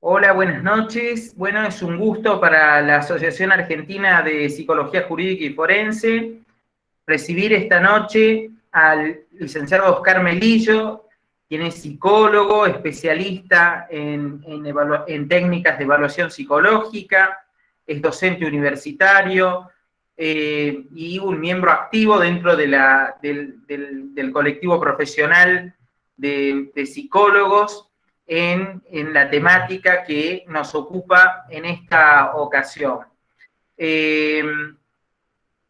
Hola, buenas noches. Bueno, es un gusto para la Asociación Argentina de Psicología Jurídica y Forense recibir esta noche al licenciado Oscar Melillo, quien es psicólogo, especialista en técnicas de evaluación psicológica, es docente universitario y un miembro activo dentro de del colectivo profesional de psicólogos en la temática que nos ocupa en esta ocasión.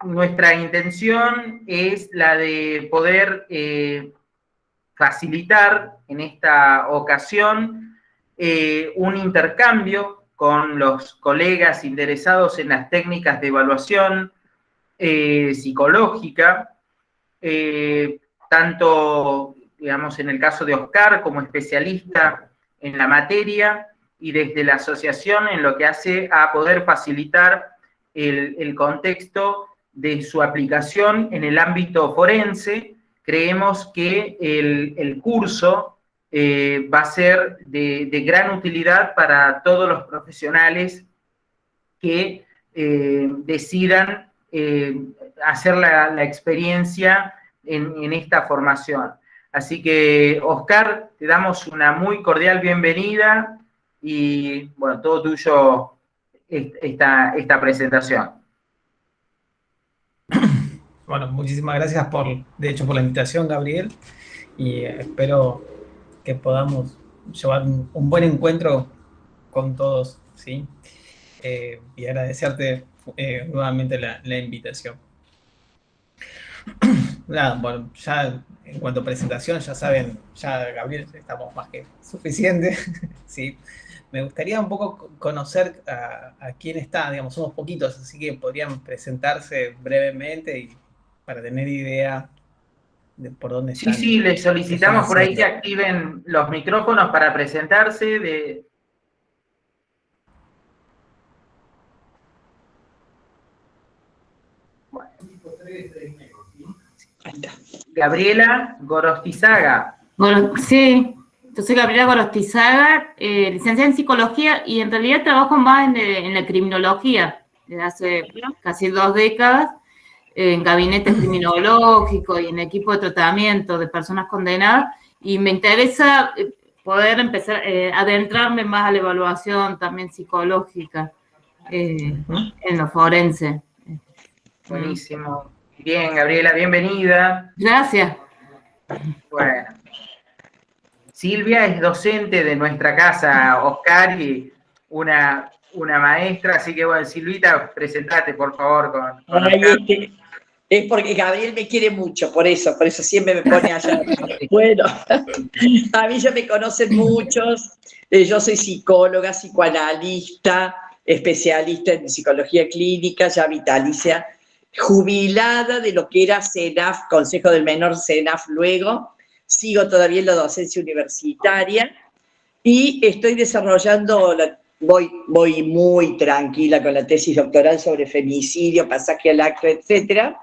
Nuestra intención es la de poder facilitar en esta ocasión un intercambio con los colegas interesados en las técnicas de evaluación psicológica, tanto, digamos, en el caso de Oscar como especialista en la materia y desde la asociación en lo que hace a poder facilitar el contexto de su aplicación en el ámbito forense. Creemos que el curso va a ser de gran utilidad para todos los profesionales que decidan hacer la experiencia en esta formación. Así que, Oscar, te damos una muy cordial bienvenida y, bueno, todo tuyo esta presentación. Bueno, muchísimas gracias de hecho, por la invitación, Gabriel, y espero que podamos llevar un buen encuentro con todos, ¿sí? Y agradecerte nuevamente la invitación. Nada, bueno, ya en cuanto a presentación, ya saben, ya Gabriel, estamos más que suficiente, ¿sí? Me gustaría un poco conocer a quién está, digamos, somos poquitos, así que podrían presentarse brevemente y para tener idea de por dónde Sí, están. sí, les solicitamos por ahí que haciendo. activen los micrófonos para presentarse. Ahí está. Gabriela Gorostizaga. Bueno, sí, yo soy Gabriela Gorostizaga, licenciada en psicología y en realidad trabajo más en la criminología desde hace casi 2 décadas en gabinetes criminológicos y en equipo de tratamiento de personas condenadas y me interesa poder empezar a adentrarme más a la evaluación también psicológica en lo forense. Buenísimo. Bien, Gabriela, bienvenida. Gracias. Bueno. Silvia es docente de nuestra casa, Oscar, y una maestra, así que bueno, Silvita, presentate por favor con Ay, Oscar. es porque Gabriel me quiere mucho, por eso siempre me pone allá. Bueno, a mí ya me conocen muchos, yo soy psicóloga, psicoanalista, especialista en psicología clínica, ya vitalicia, jubilada de lo que era CENAF, Consejo del Menor CENAF luego, sigo todavía en la docencia universitaria y estoy desarrollando, voy muy tranquila con la tesis doctoral sobre femicidio, pasaje al acto, etc.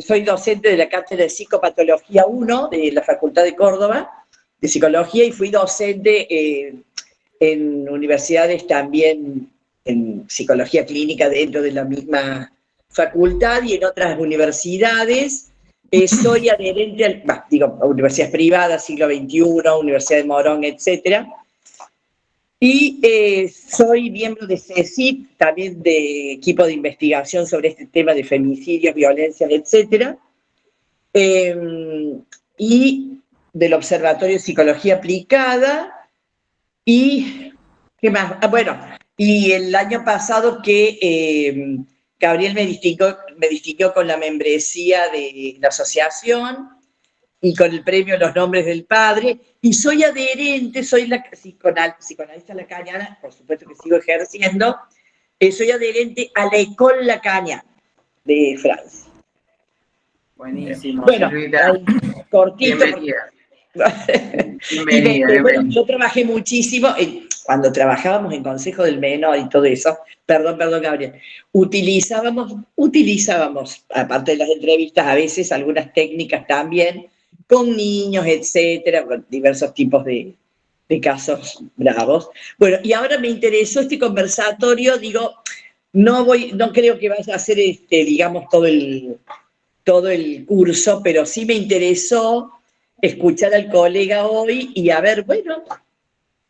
Soy docente de la Cátedra de Psicopatología 1 de la Facultad de Córdoba, de Psicología, y fui docente en universidades también en Psicología Clínica dentro de la misma facultad y en otras universidades. Soy adherente a universidades privadas, siglo XXI, Universidad de Morón, etc. Y soy miembro de CECIP, también de equipo de investigación sobre este tema de femicidios, violencias, etc. Y del Observatorio de Psicología Aplicada. Y, ¿qué más? Y el año pasado que Gabriel me distinguió con la membresía de la asociación y con el premio Los Nombres del Padre, y soy adherente, soy la psicoanalista lacaniana, por supuesto que sigo ejerciendo, soy adherente a la École Lacaniana de Francia. Buenísimo, bueno, Silvita. Cortito. Bienvenida. Bienvenida. Bueno, yo trabajé muchísimo, cuando trabajábamos en Consejo del Menor y todo eso, perdón, Gabriel, utilizábamos, aparte de las entrevistas, a veces algunas técnicas también, con niños, etcétera, con diversos tipos de de casos bravos. Bueno, y ahora me interesó este conversatorio, digo, no creo que vaya a ser, digamos, todo el curso, pero sí me interesó escuchar al colega hoy y a ver, bueno,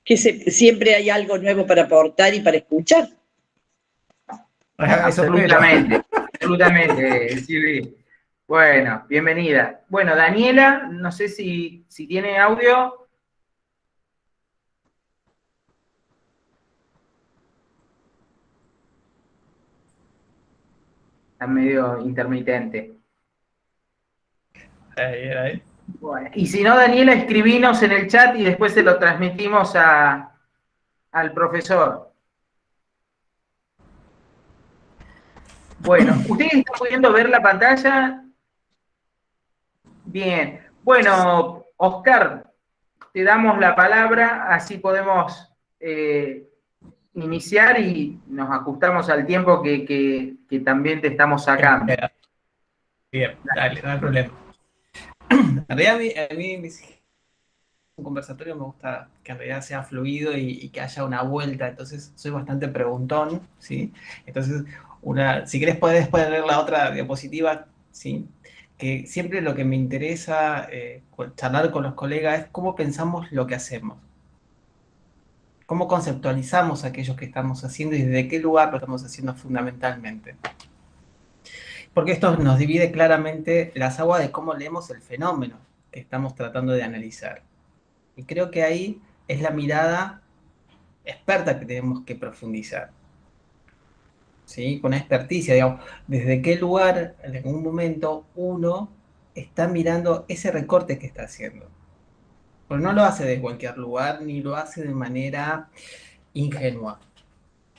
siempre hay algo nuevo para aportar y para escuchar. Absolutamente, absolutamente, Silvi. Bueno, bienvenida. Bueno, Daniela, no sé si tiene audio. Está medio intermitente. Ahí. Bueno, y si no, Daniela, escribinos en el chat y después se lo transmitimos al profesor. Bueno, ¿ustedes están pudiendo ver la pantalla? Bien. Bueno, Oscar, te damos la palabra, así podemos iniciar y nos ajustamos al tiempo que también te estamos sacando. Bien, dale, no hay problema. En realidad a mí un conversatorio me gusta que en realidad sea fluido y que haya una vuelta, entonces soy bastante preguntón, ¿sí? Entonces, si querés podés leer la otra diapositiva, ¿sí? Que siempre lo que me interesa charlar con los colegas es cómo pensamos lo que hacemos. Cómo conceptualizamos aquello que estamos haciendo y desde qué lugar lo estamos haciendo fundamentalmente. Porque esto nos divide claramente las aguas de cómo leemos el fenómeno que estamos tratando de analizar. Y creo que ahí es la mirada experta que tenemos que profundizar. ¿Sí? Con experticia, digamos, desde qué lugar en algún momento uno está mirando ese recorte que está haciendo. Pero no lo hace de cualquier lugar, ni lo hace de manera ingenua.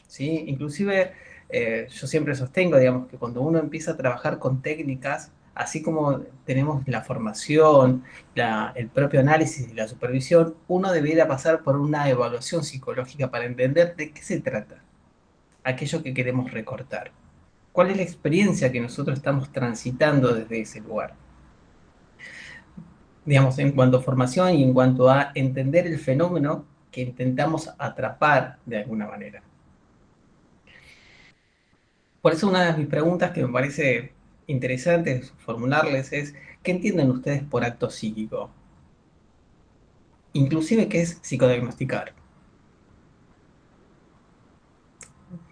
¿Sí? Inclusive yo siempre sostengo, digamos, que cuando uno empieza a trabajar con técnicas, así como tenemos la formación, el propio análisis y la supervisión, uno debería pasar por una evaluación psicológica para entender de qué se trata aquello que queremos recortar. ¿Cuál es la experiencia que nosotros estamos transitando desde ese lugar? Digamos, en cuanto a formación y en cuanto a entender el fenómeno que intentamos atrapar de alguna manera. Por eso una de mis preguntas que me parece interesante formularles es, ¿qué entienden ustedes por acto psíquico? Inclusive, ¿qué es psicodiagnosticar?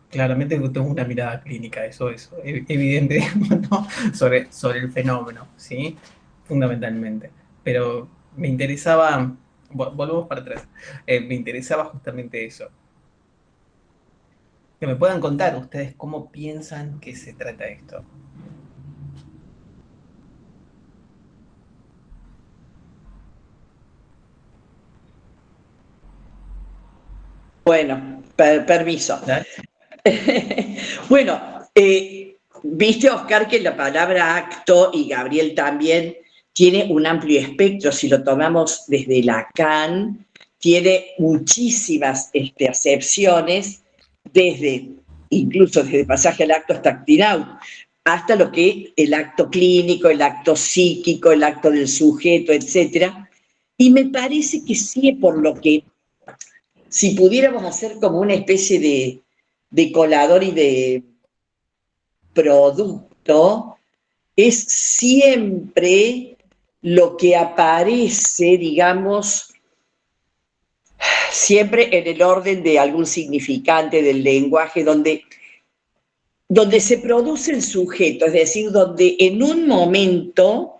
Claramente tengo una mirada clínica, eso es evidente, ¿no? sobre el fenómeno, ¿sí? Fundamentalmente. Pero me interesaba, volvemos para atrás, me interesaba justamente eso. Que me puedan contar ustedes cómo piensan que se trata esto. Bueno, permiso. Bueno, viste, Oscar, que la palabra acto, y Gabriel también, tiene un amplio espectro. Si lo tomamos desde Lacan, tiene muchísimas acepciones, incluso desde pasaje al acto hasta actinaut, hasta lo que el acto clínico, el acto psíquico, el acto del sujeto, etc. Y me parece que sí, por lo que, si pudiéramos hacer como una especie de colador y de producto, es siempre lo que aparece, digamos, siempre en el orden de algún significante del lenguaje, donde se produce el sujeto, es decir, donde en un momento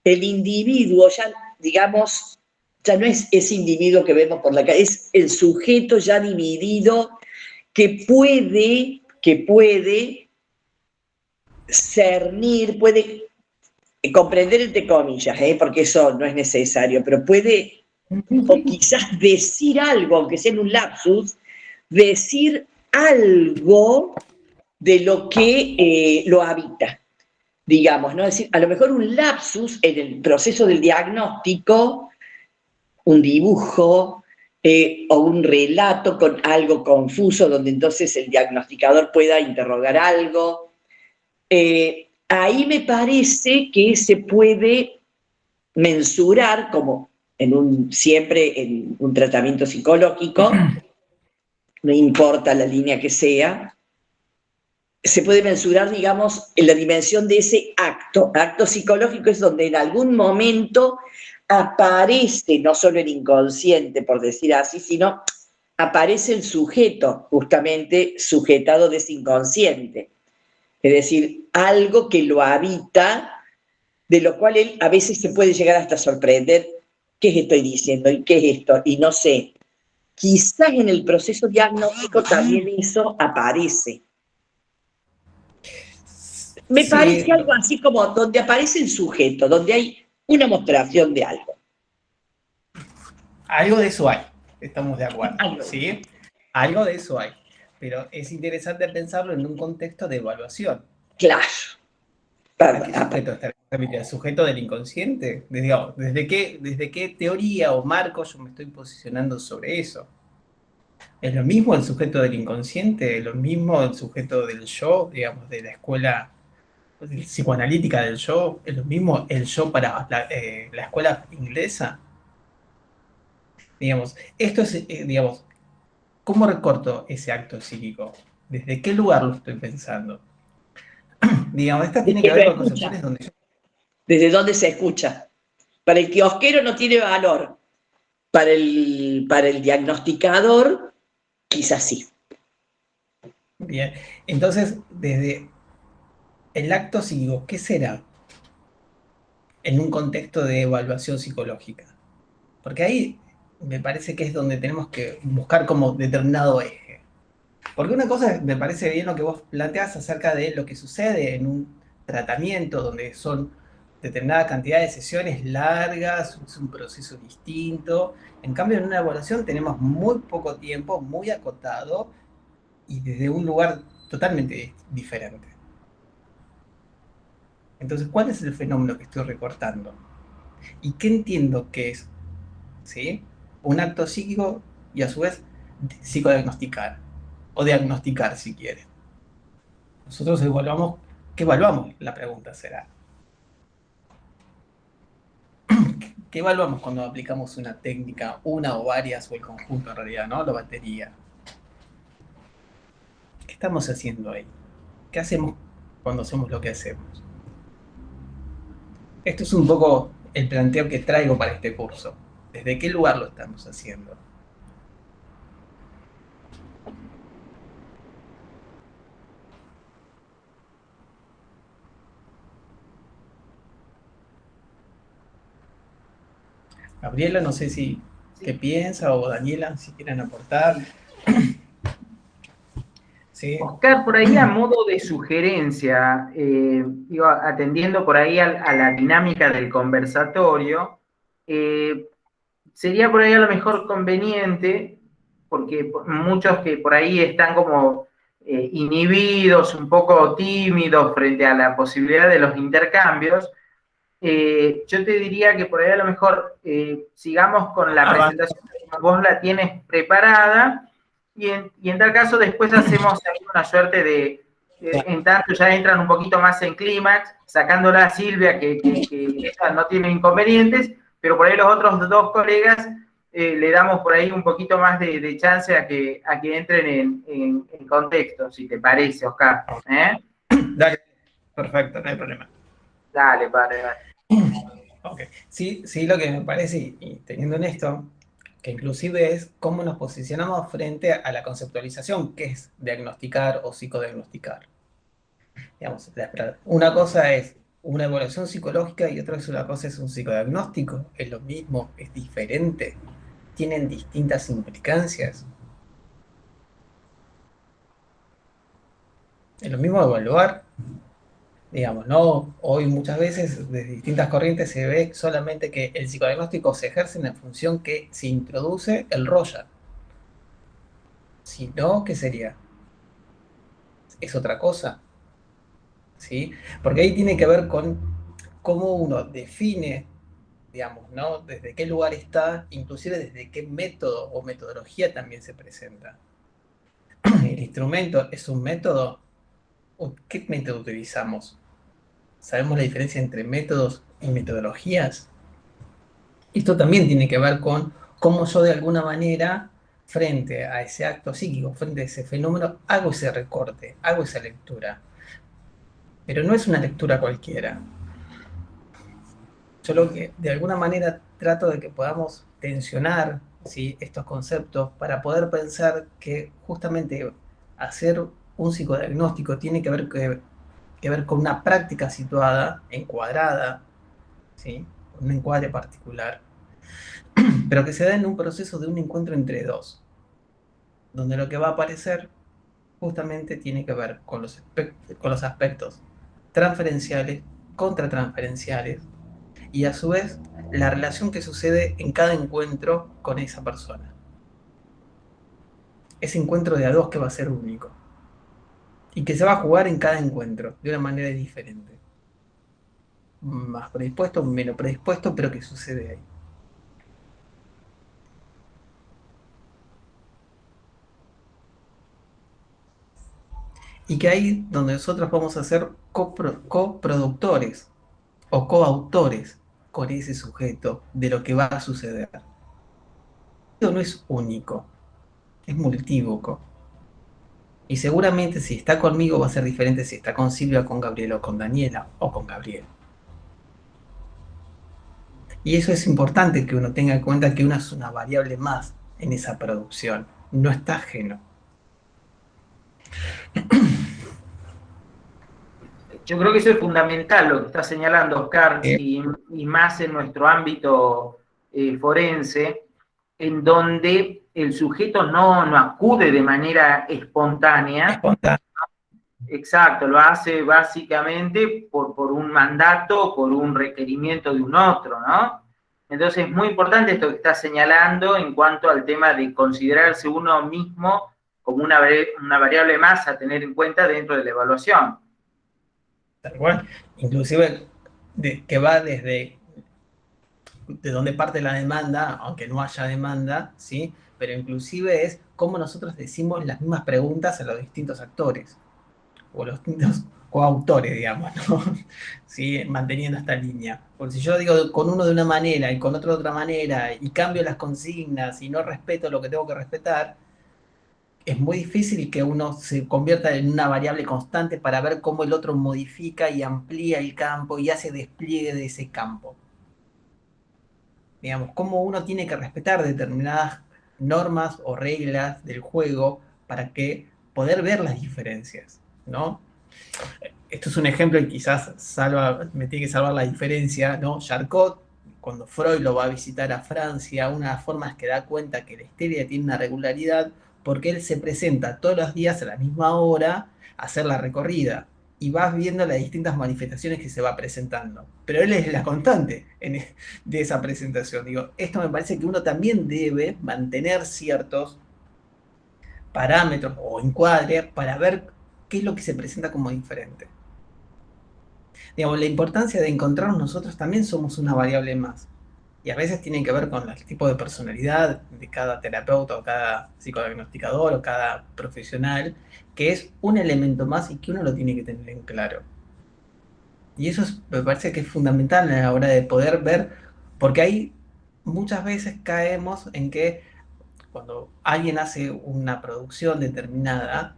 el individuo ya, digamos, ya no es ese individuo que vemos por la calle, es el sujeto ya dividido que puede cernir, puede comprender entre comillas, porque eso no es necesario, pero puede, o quizás decir algo, aunque sea en un lapsus, decir algo de lo que lo habita, digamos, ¿no? Es decir, a lo mejor un lapsus en el proceso del diagnóstico, un dibujo o un relato con algo confuso, donde entonces el diagnosticador pueda interrogar algo. Ahí me parece que se puede mensurar como siempre en un tratamiento psicológico, no importa la línea que sea, se puede mensurar, digamos, en la dimensión de ese acto. Acto psicológico es donde en algún momento aparece no solo el inconsciente, por decir así, sino aparece el sujeto, justamente sujetado de ese inconsciente. Es decir, algo que lo habita, de lo cual él a veces se puede llegar hasta sorprender. ¿Qué estoy diciendo? ¿Y qué es esto? Y no sé. Quizás en el proceso diagnóstico también eso aparece. Me parece algo así como donde aparece el sujeto, donde hay una mostración de algo. Algo de eso hay, estamos de acuerdo, ¿sí? Algo de eso hay, pero es interesante pensarlo en un contexto de evaluación. Claro. ¿A qué sujeto está refiriendo? ¿El sujeto del inconsciente? ¿Desde qué teoría o marco yo me estoy posicionando sobre eso? ¿Es lo mismo el sujeto del inconsciente? ¿Es lo mismo el sujeto del yo, digamos, de la escuela psicoanalítica del yo? ¿Es lo mismo el yo para la escuela inglesa? Digamos, esto es, digamos, ¿cómo recorto ese acto psíquico? ¿Desde qué lugar lo estoy pensando? Digamos, esta tiene que ver con concepciones donde yo... ¿Desde dónde se escucha? Para el kiosquero no tiene valor. Para el diagnosticador, quizás sí. Bien, entonces, desde el acto psíquico, ¿qué será en un contexto de evaluación psicológica? Porque ahí me parece que es donde tenemos que buscar como determinado eje. Porque una cosa, me parece bien lo que vos planteás acerca de lo que sucede en un tratamiento donde son determinada cantidad de sesiones largas, es un proceso distinto. En cambio, en una evaluación tenemos muy poco tiempo, muy acotado y desde un lugar totalmente diferente. Entonces, ¿cuál es el fenómeno que estoy recortando? ¿Y qué entiendo que es? ¿Sí? Un acto psíquico y a su vez psicodiagnosticar o diagnosticar si quieren. Nosotros evaluamos, ¿qué evaluamos? La pregunta será. ¿Qué evaluamos cuando aplicamos una técnica, una o varias o el conjunto en realidad, ¿no? La batería. ¿Qué estamos haciendo ahí? ¿Qué hacemos cuando hacemos lo que hacemos? Esto es un poco el planteo que traigo para este curso. ¿Desde qué lugar lo estamos haciendo? Gabriela, no sé si qué piensa, o Daniela, si quieren aportar. Sí. Oscar, por ahí a modo de sugerencia, atendiendo por ahí a la dinámica del conversatorio, sería por ahí a lo mejor conveniente, porque muchos que por ahí están como inhibidos, un poco tímidos frente a la posibilidad de los intercambios, yo te diría que por ahí a lo mejor sigamos con la presentación como vos la tienes preparada, y en tal caso después hacemos ahí una suerte de, en tanto ya entran un poquito más en clímax, sacándola a Silvia, que ella no tiene inconvenientes, pero por ahí los otros dos colegas le damos por ahí un poquito más de chance a que entren en contexto, si te parece, Oscar. Dale, perfecto, no hay problema. Dale, padre. Ok, sí, lo que me parece, y teniendo en esto, que inclusive es cómo nos posicionamos frente a la conceptualización, que es diagnosticar o psicodiagnosticar. Digamos, una cosa es una evaluación psicológica y otra cosa es un psicodiagnóstico. Es lo mismo, es diferente, tienen distintas implicancias. Es lo mismo evaluar, digamos, ¿no? Hoy muchas veces desde distintas corrientes se ve solamente que el psicodiagnóstico se ejerce en la función que se introduce el Roya. Si no, ¿qué sería? Es otra cosa, ¿sí? Porque ahí tiene que ver con cómo uno define, digamos, ¿no? Desde qué lugar está, inclusive desde qué método o metodología también se presenta. ¿El instrumento es un método? ¿Qué método utilizamos? ¿Sabemos la diferencia entre métodos y metodologías? Esto también tiene que ver con cómo yo de alguna manera, frente a ese acto psíquico, frente a ese fenómeno, hago ese recorte, hago esa lectura. Pero no es una lectura cualquiera. Yo lo que de alguna manera trato de que podamos tensionar, ¿sí?, estos conceptos para poder pensar que justamente hacer un psicodiagnóstico tiene que ver con una práctica situada, encuadrada, ¿sí?, con un encuadre particular, pero que se da en un proceso de un encuentro entre dos, donde lo que va a aparecer justamente tiene que ver con con los aspectos transferenciales, contratransferenciales, y a su vez la relación que sucede en cada encuentro con esa persona. Ese encuentro de a dos que va a ser único y que se va a jugar en cada encuentro de una manera diferente. Más predispuesto, menos predispuesto, pero que sucede ahí. Y que ahí donde nosotros vamos a ser coproductores o coautores con ese sujeto de lo que va a suceder. Esto no es único, es multívoco. Y seguramente si está conmigo va a ser diferente si está con Silvia, con Gabriela, o con Daniela, o con Gabriel. Y eso es importante que uno tenga en cuenta, que una es una variable más en esa producción, no está ajeno. Yo creo que eso es fundamental lo que está señalando Oscar, Eh, y más en nuestro ámbito forense, en donde el sujeto no acude de manera espontánea. Espontáneo. Exacto, lo hace básicamente por un mandato, por un requerimiento de un otro, ¿no? Entonces es muy importante esto que está señalando en cuanto al tema de considerarse uno mismo como una variable más a tener en cuenta dentro de la evaluación. Tal cual. Inclusive que va desde de dónde parte la demanda, aunque no haya demanda, ¿sí? Pero inclusive es cómo nosotros decimos las mismas preguntas a los distintos actores, o los distintos coautores, digamos, ¿no? ¿Sí? Manteniendo esta línea. Porque si yo digo con uno de una manera y con otro de otra manera, y cambio las consignas y no respeto lo que tengo que respetar, es muy difícil que uno se convierta en una variable constante para ver cómo el otro modifica y amplía el campo y hace despliegue de ese campo. Digamos, cómo uno tiene que respetar determinadas normas o reglas del juego para que poder ver las diferencias, ¿no? Esto es un ejemplo y quizás me tiene que salvar la diferencia, ¿no? Charcot, cuando Freud lo va a visitar a Francia, una de las formas que da cuenta que la histeria tiene una regularidad, porque él se presenta todos los días a la misma hora a hacer la recorrida y vas viendo las distintas manifestaciones que se va presentando. Pero él es la constante de esa presentación. Digo, esto me parece que uno también debe mantener ciertos parámetros o encuadres para ver qué es lo que se presenta como diferente. Digamos, la importancia de encontrarnos nosotros también somos una variable más. Y a veces tienen que ver con el tipo de personalidad de cada terapeuta o cada psicodiagnosticador o cada profesional, que es un elemento más y que uno lo tiene que tener en claro. Y eso me parece que es fundamental a la hora de poder ver, porque ahí muchas veces caemos en que cuando alguien hace una producción determinada,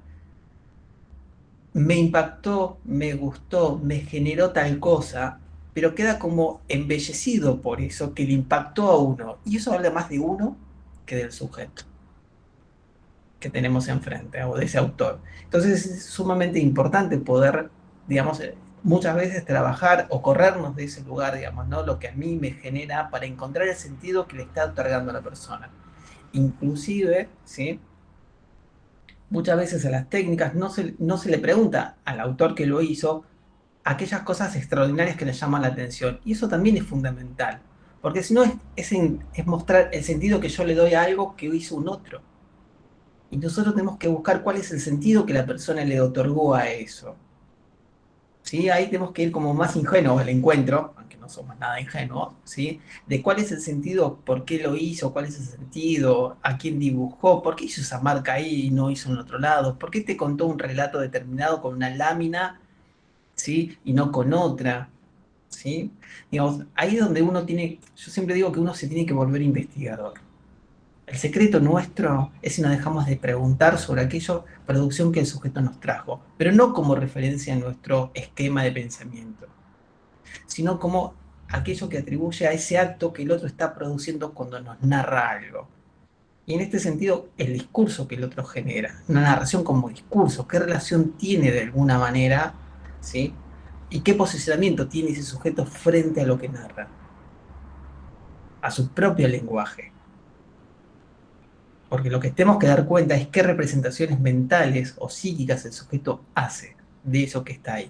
me impactó, me gustó, me generó tal cosa, pero queda como embellecido por eso que le impactó a uno. Y eso habla más de uno que del sujeto que tenemos enfrente o de ese autor. Entonces es sumamente importante poder, digamos, muchas veces trabajar o corrernos de ese lugar, digamos, ¿no? Lo que a mí me genera para encontrar el sentido que le está otorgando a la persona. Inclusive, ¿sí?, muchas veces a las técnicas no se le pregunta al autor que lo hizo aquellas cosas extraordinarias que le llaman la atención. Y eso también es fundamental, porque si no es mostrar el sentido que yo le doy a algo que hizo un otro. Y nosotros tenemos que buscar cuál es el sentido que la persona le otorgó a eso. ¿Sí? Ahí tenemos que ir como más ingenuos al encuentro, aunque no somos nada ingenuos, ¿sí?, de cuál es el sentido, por qué lo hizo, cuál es el sentido, a quién dibujó, por qué hizo esa marca ahí y no hizo en otro lado, por qué te contó un relato determinado con una lámina, ¿sí?, y no con otra, ¿sí? Digamos, ahí es donde uno tiene, yo siempre digo que uno se tiene que volver investigador. El secreto nuestro es si nos dejamos de preguntar sobre aquella producción que el sujeto nos trajo, pero no como referencia a nuestro esquema de pensamiento, sino como aquello que atribuye a ese acto que el otro está produciendo cuando nos narra algo. Y en este sentido, el discurso que el otro genera, una narración como discurso, qué relación tiene de alguna manera, ¿sí? Y qué posicionamiento tiene ese sujeto frente a lo que narra, a su propio lenguaje. Porque lo que tenemos que dar cuenta es qué representaciones mentales o psíquicas el sujeto hace de eso que está ahí.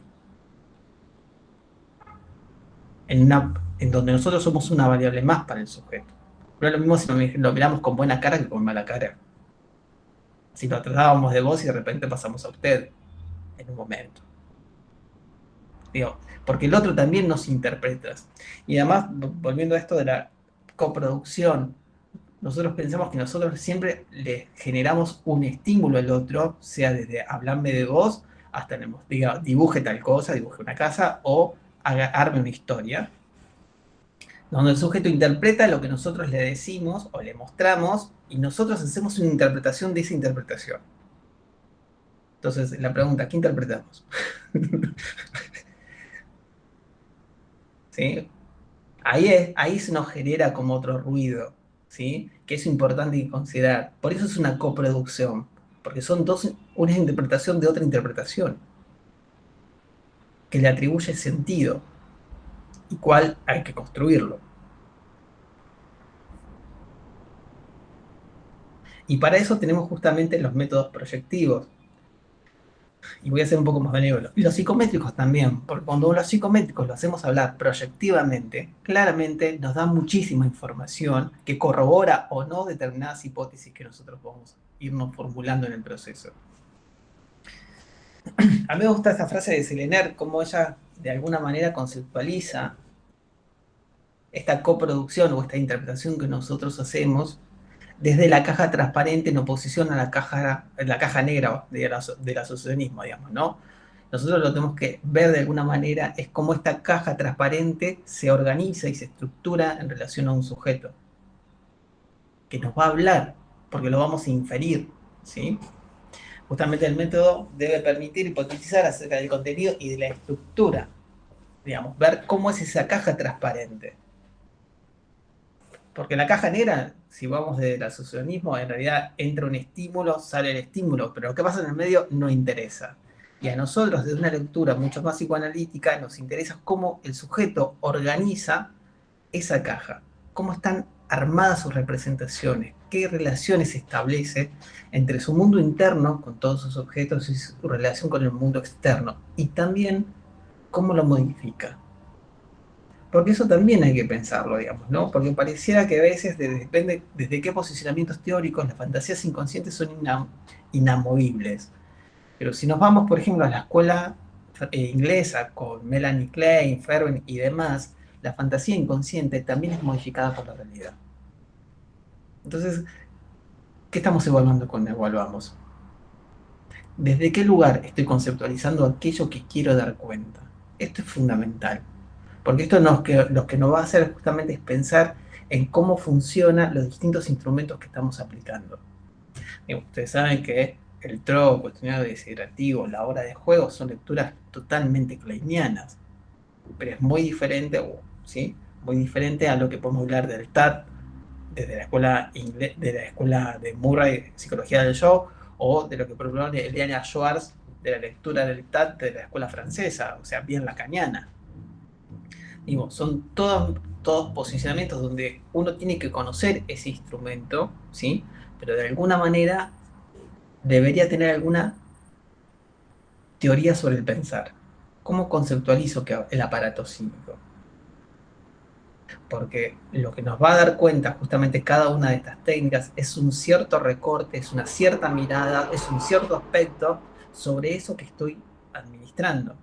En donde nosotros somos una variable más para el sujeto. No es lo mismo si lo miramos con buena cara que con mala cara. Si lo tratábamos de vos y de repente pasamos a usted en un momento. Digo, porque el otro también nos interpreta. Y además, volviendo a esto de la coproducción, nosotros pensamos que nosotros siempre le generamos un estímulo al otro, sea desde hablarme de vos hasta diga, dibuje tal cosa, dibuje una casa o arme una historia, donde el sujeto interpreta lo que nosotros le decimos o le mostramos y nosotros hacemos una interpretación de esa interpretación. Entonces, la pregunta, ¿qué interpretamos? ¿Sí? Ahí se nos genera como otro ruido, ¿sí? Que es importante considerar. Por eso es una coproducción, porque son una interpretación de otra interpretación, que le atribuye sentido, y cuál hay que construirlo. Y para eso tenemos justamente los métodos proyectivos. Y voy a ser un poco más benévolo. Y los psicométricos también, porque cuando los psicométricos lo hacemos hablar proyectivamente, claramente nos da muchísima información que corrobora o no determinadas hipótesis que nosotros vamos a irnos formulando en el proceso. A mí me gusta esta frase de Selener, cómo ella de alguna manera conceptualiza esta coproducción o esta interpretación que nosotros hacemos desde la caja transparente en oposición a la caja negra del asociacionismo, digamos, ¿no? Nosotros lo tenemos que ver de alguna manera, es cómo esta caja transparente se organiza y se estructura en relación a un sujeto, que nos va a hablar, porque lo vamos a inferir, ¿sí? Justamente el método debe permitir hipotetizar acerca del contenido y de la estructura, digamos, ver cómo es esa caja transparente. Porque la caja negra, si vamos del asociacionismo, en realidad entra un estímulo, sale el estímulo, pero lo que pasa en el medio no interesa. Y a nosotros, desde una lectura mucho más psicoanalítica, nos interesa cómo el sujeto organiza esa caja, cómo están armadas sus representaciones, qué relaciones establece entre su mundo interno, con todos sus objetos, y su relación con el mundo externo, y también cómo lo modifica. Porque eso también hay que pensarlo, digamos, ¿no? Porque pareciera que a veces depende desde qué posicionamientos teóricos las fantasías inconscientes son inamovibles. Pero si nos vamos, por ejemplo, a la escuela inglesa con Melanie Klein, Ferben y demás, la fantasía inconsciente también es modificada por la realidad. Entonces, ¿qué estamos evaluando cuando evaluamos? ¿Desde qué lugar estoy conceptualizando aquello que quiero dar cuenta? Esto es fundamental. Porque esto lo que nos va a hacer justamente es pensar en cómo funcionan los distintos instrumentos que estamos aplicando. Ustedes saben que el TRO, cuestionario desiderativo, la hora de juego, son lecturas totalmente kleinianas, pero es muy diferente, ¿sí? Muy diferente a lo que podemos hablar del TAT, desde la escuela de Murray, Psicología del Yo, o de lo que propone Eliana Schwartz, de la lectura del TAT de la escuela francesa, o sea, bien lacaniana. Digo, son todos posicionamientos donde uno tiene que conocer ese instrumento, ¿sí? Pero de alguna manera debería tener alguna teoría sobre el pensar. ¿Cómo conceptualizo el aparato psíquico? Porque lo que nos va a dar cuenta justamente cada una de estas técnicas es un cierto recorte, es una cierta mirada, es un cierto aspecto sobre eso que estoy administrando.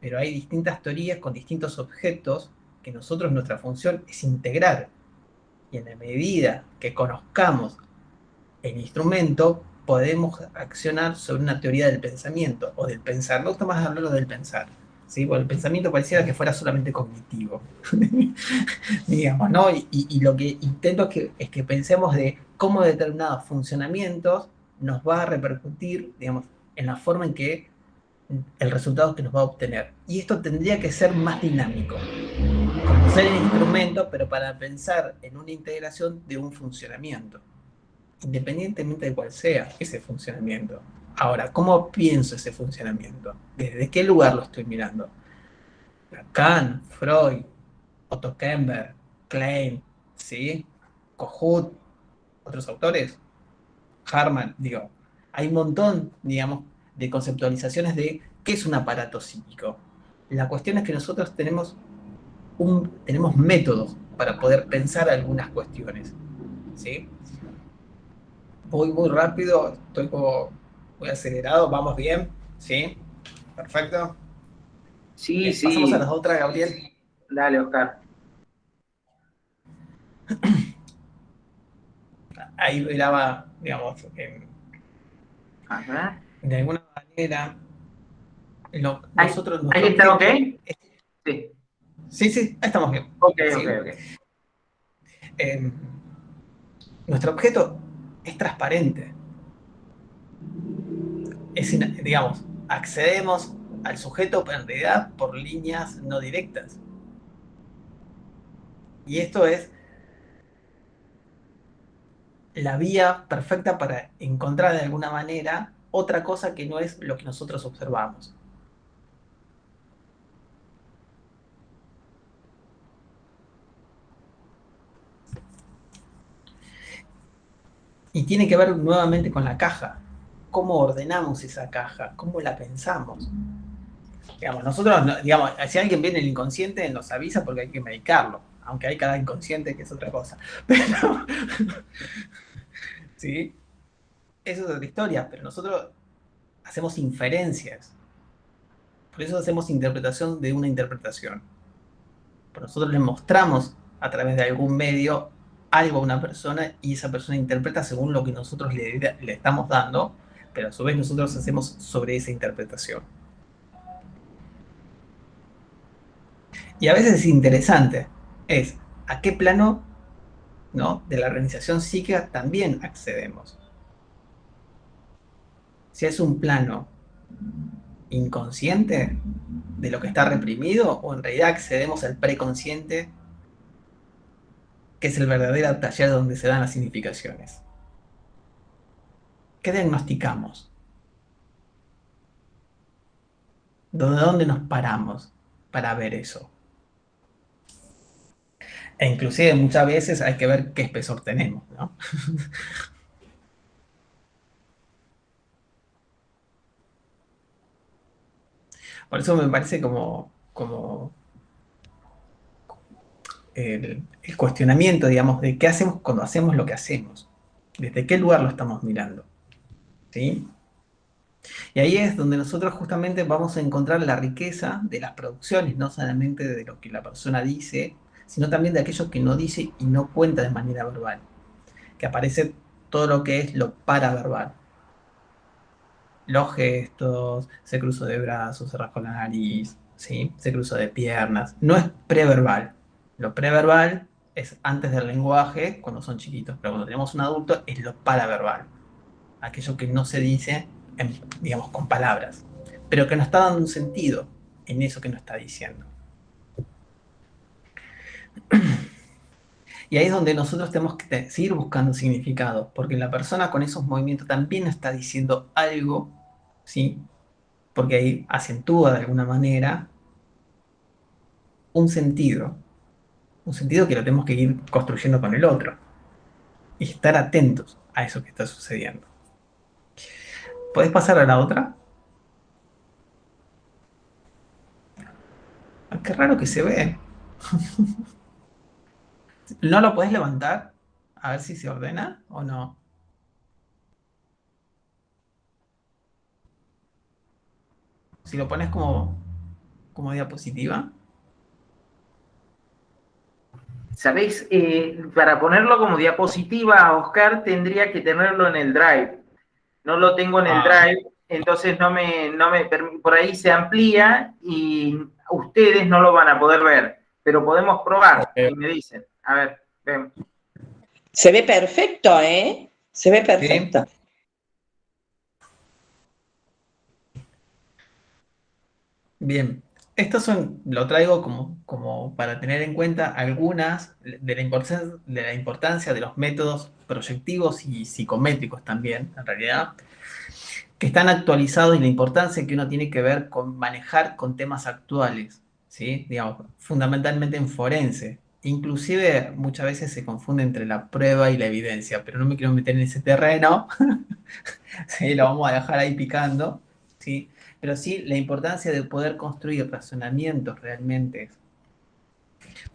Pero hay distintas teorías con distintos objetos que nuestra función es integrar. Y en la medida que conozcamos el instrumento, podemos accionar sobre una teoría del pensamiento o del pensar. Me gusta más hablarlo del pensar, ¿sí? Porque el pensamiento pareciera que fuera solamente cognitivo, digamos, ¿no? Y lo que intento es que pensemos de cómo determinados funcionamientos nos va a repercutir, digamos, en la forma en que el resultado que nos va a obtener. Y esto tendría que ser más dinámico, como ser el instrumento, pero para pensar en una integración de un funcionamiento, independientemente de cuál sea ese funcionamiento. Ahora, ¿cómo pienso ese funcionamiento? ¿Desde qué lugar lo estoy mirando? Lacan, Freud, Otto Kemper, Klein, ¿sí? Kohut, otros autores, Harman, digo, hay un montón, digamos, de conceptualizaciones de qué es un aparato psíquico. La cuestión es que nosotros tenemos métodos para poder pensar algunas cuestiones, ¿sí? Voy muy rápido, estoy como muy acelerado, vamos bien, ¿sí? Perfecto. Sí, Bien, pasamos a sí, las otras, Gabriel. dale, Oscar. Ahí graba, digamos, A ver. de alguna manera, ¿Ahí, nosotros, ahí nuestro está ok? objeto, Sí. sí, sí, ahí estamos bien, Ok, ok, ¿sí? ok. Eh, Nuestro objeto es transparente, digamos, accedemos al sujeto en realidad por líneas no directas. Y esto es la vía perfecta para encontrar de alguna manera otra cosa que no es lo que nosotros observamos. Y tiene que ver nuevamente con la caja. ¿Cómo ordenamos esa caja? ¿Cómo la pensamos? Digamos, nosotros, digamos, si alguien viene el inconsciente, nos avisa porque hay que medicarlo. Aunque hay cada inconsciente que es otra cosa. Pero, ¿sí? Eso es otra historia. Pero nosotros hacemos inferencias. Por eso hacemos interpretación de una interpretación. Por nosotros le mostramos a través de algún medio algo a una persona y esa persona interpreta según lo que nosotros le estamos dando, pero a su vez nosotros hacemos sobre esa interpretación. Y a veces es interesante, es a qué plano, ¿no?, de la organización psíquica también accedemos. Si es un plano inconsciente de lo que está reprimido o en realidad accedemos al preconsciente, que es el verdadero taller donde se dan las significaciones. ¿Qué diagnosticamos? ¿De dónde nos paramos para ver eso? E inclusive muchas veces hay que ver qué espesor tenemos, ¿no? Por eso me parece como el cuestionamiento, digamos, de qué hacemos cuando hacemos lo que hacemos. ¿Desde qué lugar lo estamos mirando? ¿Sí? Y ahí es donde nosotros justamente vamos a encontrar la riqueza de las producciones, no solamente de lo que la persona dice, sino también de aquello que no dice y no cuenta de manera verbal. Que aparece todo lo que es lo paraverbal. Los gestos, se cruzó de brazos, se rascó la nariz, ¿sí? Se cruzó de piernas. No es preverbal. Lo preverbal es antes del lenguaje, cuando son chiquitos, pero cuando tenemos un adulto es lo paraverbal. Aquello que no se dice, digamos, con palabras, pero que nos está dando un sentido en eso que nos está diciendo. Y ahí es donde nosotros tenemos que seguir buscando significado, porque la persona con esos movimientos también está diciendo algo, ¿sí? Porque ahí acentúa de alguna manera un sentido que lo tenemos que ir construyendo con el otro y estar atentos a eso que está sucediendo. ¿Podés pasar a la otra? Ah, qué raro que se ve. ¿No lo podés levantar? A ver si se ordena o no. Si lo pones como diapositiva. ¿Sabéis? Para ponerlo como diapositiva, Oscar, tendría que tenerlo en el Drive. No lo tengo en el Ah, Drive entonces por ahí se amplía y ustedes no lo van a poder ver, pero podemos probar y me dicen, a ver, vemos. Se ve perfecto, ¿eh? Se ve perfecto. Sí. Bien, lo traigo como para tener en cuenta algunas de la importancia de los métodos proyectivos y psicométricos también, en realidad, que están actualizados y la importancia que uno tiene que ver con manejar con temas actuales, ¿sí? Digamos, fundamentalmente en forense. Inclusive muchas veces se confunde entre la prueba y la evidencia, pero no me quiero meter en ese terreno, ¿sí? Lo vamos a dejar ahí picando, ¿sí? Pero sí la importancia de poder construir razonamientos realmente,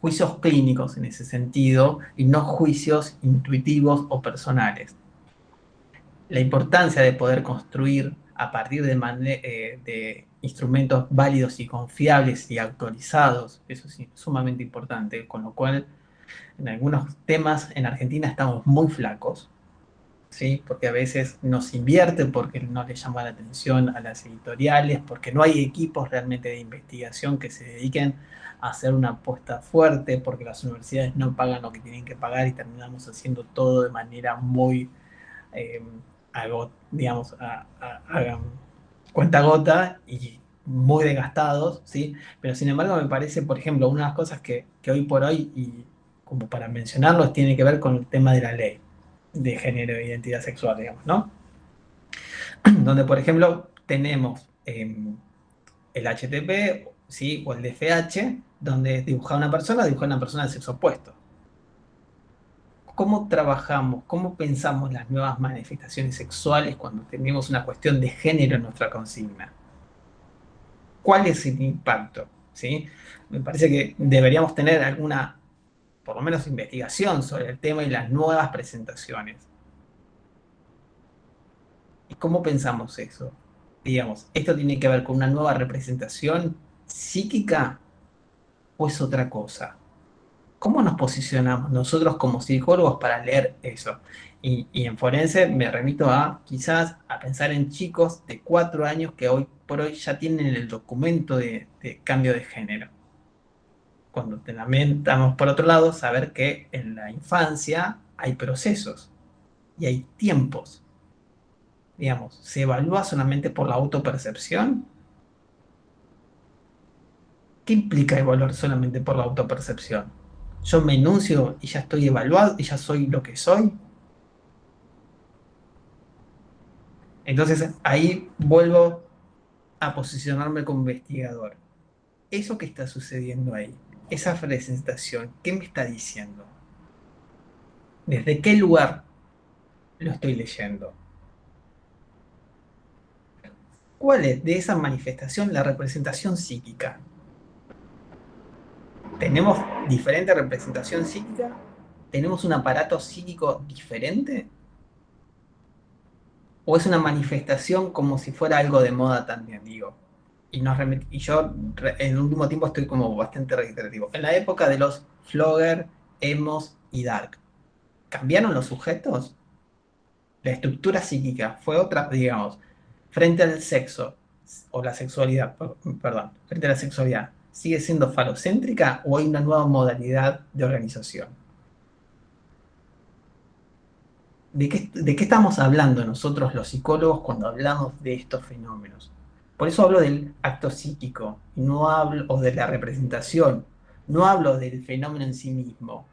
juicios clínicos en ese sentido, y no juicios intuitivos o personales. La importancia de poder construir a partir de instrumentos válidos y confiables y actualizados, eso es sumamente importante, con lo cual en algunos temas en Argentina estamos muy flacos, ¿sí? Porque a veces nos invierte, porque no le llama la atención a las editoriales, porque no hay equipos realmente de investigación que se dediquen a hacer una apuesta fuerte, porque las universidades no pagan lo que tienen que pagar y terminamos haciendo todo de manera muy, digamos, a cuenta gota y muy desgastados, ¿sí? Pero sin embargo me parece, por ejemplo, una de las cosas que hoy por hoy, y como para mencionarlos, tiene que ver con el tema de la ley de género e identidad sexual, digamos, ¿no? Donde, por ejemplo, tenemos el HTP, ¿sí? O el DFH, donde dibuja una persona de sexo opuesto. ¿Cómo trabajamos, cómo pensamos las nuevas manifestaciones sexuales cuando tenemos una cuestión de género en nuestra consigna? ¿Cuál es el impacto? ¿Sí? Me parece que deberíamos tener alguna, por lo menos, investigación sobre el tema y las nuevas presentaciones. ¿Y cómo pensamos eso? Digamos, ¿esto tiene que ver con una nueva representación psíquica o es otra cosa? ¿Cómo nos posicionamos nosotros como psicólogos para leer eso? Y en forense me remito quizás a pensar en chicos de 4 años que hoy por hoy ya tienen el documento de cambio de género. Cuando también estamos, por otro lado, saber que en la infancia hay procesos y hay tiempos. Digamos, ¿se evalúa solamente por la autopercepción? ¿Qué implica evaluar solamente por la autopercepción? ¿Yo me enuncio y ya estoy evaluado y ya soy lo que soy? Entonces ahí vuelvo a posicionarme como investigador. ¿Eso que está sucediendo ahí? Esa presentación, ¿qué me está diciendo? ¿Desde qué lugar lo estoy leyendo? ¿Cuál es de esa manifestación la representación psíquica? ¿Tenemos diferente representación psíquica? ¿Tenemos un aparato psíquico diferente? ¿O es una manifestación como si fuera algo de moda también, digo? Y yo en el último tiempo estoy como bastante reiterativo. En la época de los flogger, emos y dark, ¿cambiaron los sujetos? La estructura psíquica fue otra, digamos, frente al sexo, o la sexualidad, perdón, frente a la sexualidad, ¿sigue siendo falocéntrica o hay una nueva modalidad de organización? ¿De qué estamos hablando nosotros los psicólogos cuando hablamos de estos fenómenos? Por eso hablo del acto psíquico, no hablo, o de la representación, no hablo del fenómeno en sí mismo.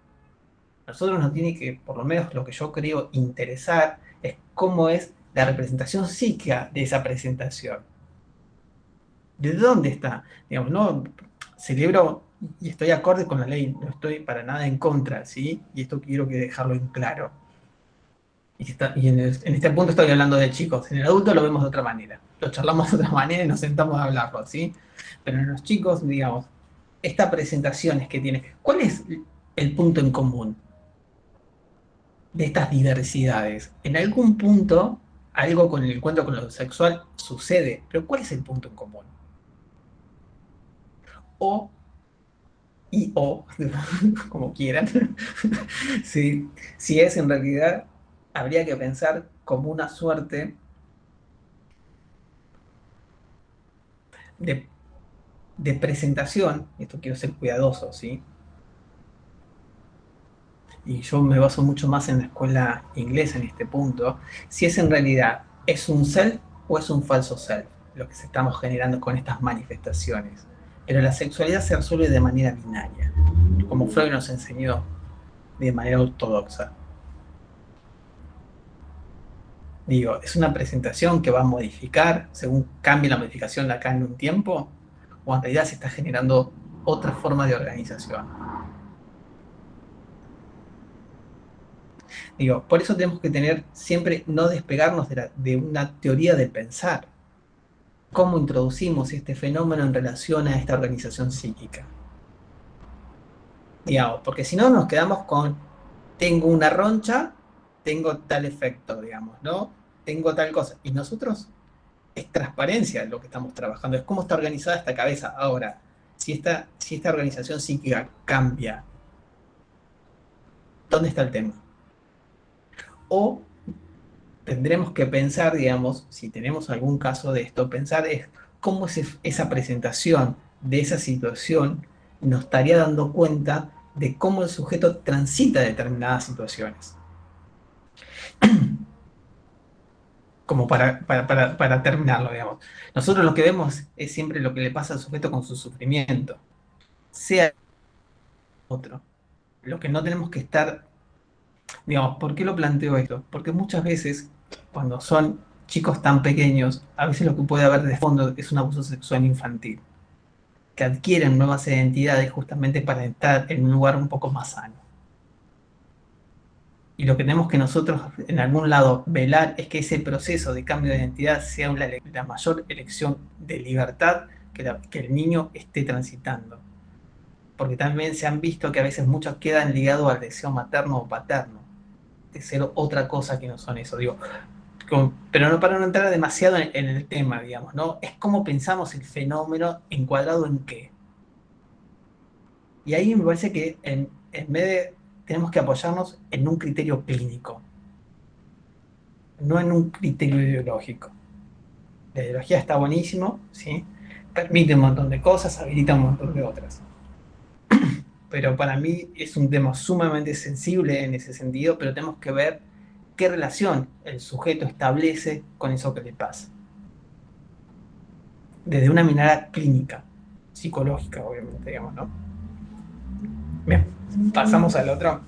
Nosotros nos tiene que, por lo menos lo que yo creo, interesar es cómo es la representación psíquica de esa presentación. ¿De dónde está? Digamos, no celebro y estoy acorde con la ley, no estoy para nada en contra, ¿sí? Y esto quiero dejarlo en claro. Y en este punto estoy hablando de chicos. En el adulto lo vemos de otra manera. Lo charlamos de otra manera y nos sentamos a hablarlo, ¿sí? Pero en los chicos, digamos, esta presentación es que tiene. ¿Cuál es el punto en común de estas diversidades? En algún punto, algo con el encuentro con lo sexual sucede, pero ¿cuál es el punto en común? O, como quieran, si es en realidad, habría que pensar como una suerte de, de presentación, esto quiero ser cuidadoso, ¿sí? Y yo me baso mucho más en la escuela inglesa en este punto, si es en realidad, ¿es un self o es un falso self lo que se estamos generando con estas manifestaciones? Pero la sexualidad se resuelve de manera binaria, como Freud nos enseñó de manera ortodoxa. Digo, ¿es una presentación que va a modificar según cambie la modificación de acá en un tiempo? ¿O en realidad se está generando otra forma de organización? Digo, por eso tenemos que tener siempre, no despegarnos de una teoría de pensar. ¿Cómo introducimos este fenómeno en relación a esta organización psíquica? Digamos, porque si no nos quedamos con, tengo una roncha, tengo tal efecto, digamos, ¿no? Tengo tal cosa. Y nosotros, es transparencia lo que estamos trabajando, es cómo está organizada esta cabeza. Ahora, si esta organización psíquica cambia, ¿dónde está el tema? O tendremos que pensar, digamos, si tenemos algún caso de esto, pensar es cómo esa presentación de esa situación nos estaría dando cuenta de cómo el sujeto transita determinadas situaciones. Como para terminarlo, digamos. Nosotros lo que vemos es siempre lo que le pasa al sujeto con su sufrimiento, sea otro. Lo que no tenemos que estar, digamos, ¿por qué lo planteo esto? Porque muchas veces, cuando son chicos tan pequeños, a veces lo que puede haber de fondo es un abuso sexual infantil, que adquieren nuevas identidades justamente para estar en un lugar un poco más sano. Y lo que tenemos que nosotros, en algún lado, velar es que ese proceso de cambio de identidad sea la mayor elección de libertad que el niño esté transitando. Porque también se han visto que a veces muchos quedan ligados al deseo materno o paterno, de ser otra cosa que no son eso. Digo, pero no para no entrar demasiado en el tema, digamos, ¿no? Es cómo pensamos el fenómeno encuadrado en qué. Y ahí me parece que en vez de tenemos que apoyarnos en un criterio clínico, no en un criterio ideológico. La ideología está buenísimo, ¿sí? Permite un montón de cosas, habilita un montón de otras. Pero para mí es un tema sumamente sensible en ese sentido, pero tenemos que ver qué relación el sujeto establece con eso que le pasa. Desde una mirada clínica, psicológica, obviamente, digamos, ¿no? Bien, pasamos al otro.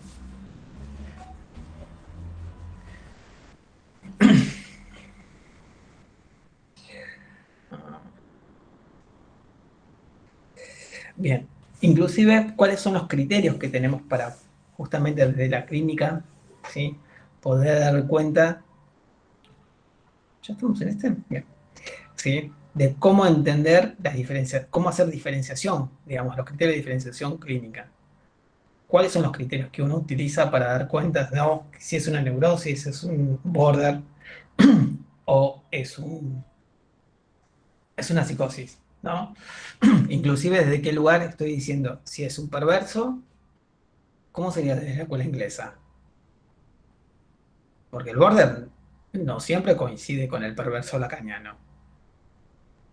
Bien, inclusive, ¿cuáles son los criterios que tenemos para, justamente desde la clínica, ¿sí? Poder dar cuenta, ¿ya estamos en este? Bien, ¿sí? De cómo entender las diferencias, cómo hacer diferenciación, digamos, los criterios de diferenciación clínica. ¿Cuáles son los criterios que uno utiliza para dar cuenta, ¿no? Si es una neurosis, es un border o es una psicosis, ¿no? Inclusive desde qué lugar estoy diciendo, si es un perverso, ¿cómo sería desde la escuela inglesa? Porque el border no siempre coincide con el perverso lacaniano.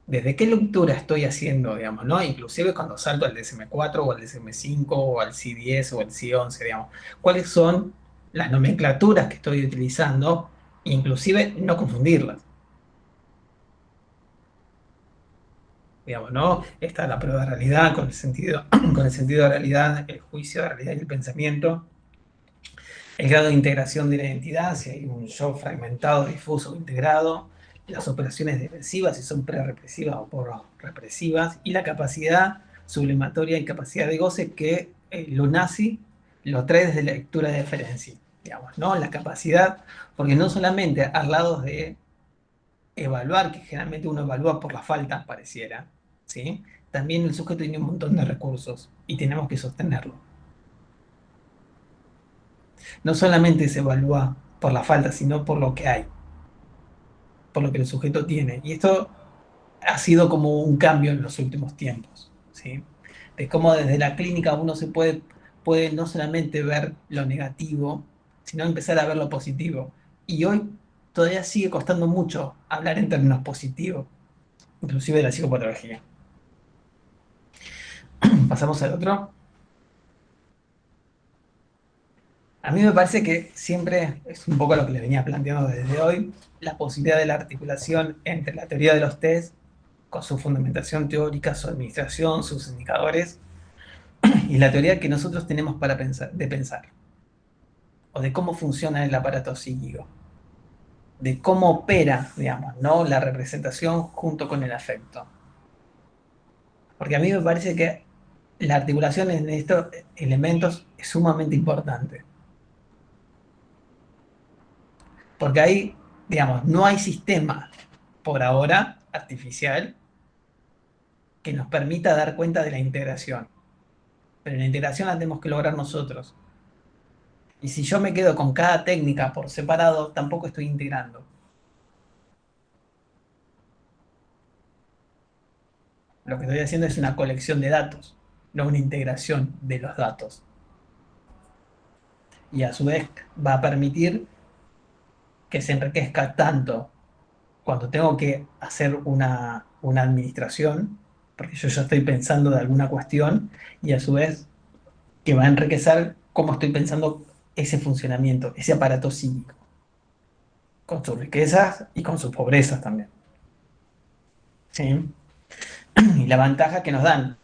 ¿Desde qué lectura estoy haciendo, digamos, ¿no? Inclusive cuando salto al DSM-4 o al DSM-5 o al C10 o al C11, digamos. ¿Cuáles son las nomenclaturas que estoy utilizando? Inclusive no confundirlas. Digamos, ¿no? Está la prueba de realidad con el sentido de realidad, el juicio de realidad y el pensamiento, el grado de integración de la identidad, si hay un yo fragmentado, difuso o integrado, las operaciones defensivas, si son pre-represivas o por-represivas, y la capacidad sublimatoria y capacidad de goce que Lunasi lo trae desde la lectura de Ferenczi, digamos, ¿no? La capacidad, porque no solamente al lado de evaluar, que generalmente uno evalúa por la falta, pareciera, ¿sí? También el sujeto tiene un montón de recursos y tenemos que sostenerlo. No solamente se evalúa por la falta, sino por lo que hay, por lo que el sujeto tiene. Y esto ha sido como un cambio en los últimos tiempos, ¿sí? De cómo desde la clínica uno se puede no solamente ver lo negativo, sino empezar a ver lo positivo. Y hoy todavía sigue costando mucho hablar en términos positivos. inclusive de la psicopatología. Pasamos al otro. A mí me parece que siempre, es un poco lo que les venía planteando desde hoy, la posibilidad de la articulación entre la teoría de los test, con su fundamentación teórica, su administración, sus indicadores, y la teoría que nosotros tenemos para pensar, o de cómo funciona el aparato psíquico, de cómo opera, digamos, ¿no? La representación junto con el afecto. Porque a mí me parece que la articulación en estos elementos es sumamente importante. Porque ahí, digamos, no hay sistema por ahora artificial que nos permita dar cuenta de la integración. Pero la integración la tenemos que lograr nosotros. Y si yo me quedo con cada técnica por separado, tampoco estoy integrando. Lo que estoy haciendo es una colección de datos, no una integración de los datos. Y a su vez va a permitir que se enriquezca tanto cuando tengo que hacer una administración, porque yo ya estoy pensando de alguna cuestión, y a su vez que va a enriquecer cómo estoy pensando ese funcionamiento, ese aparato psíquico, con sus riquezas y con sus pobrezas también. ¿Sí? Y la ventaja que nos dan.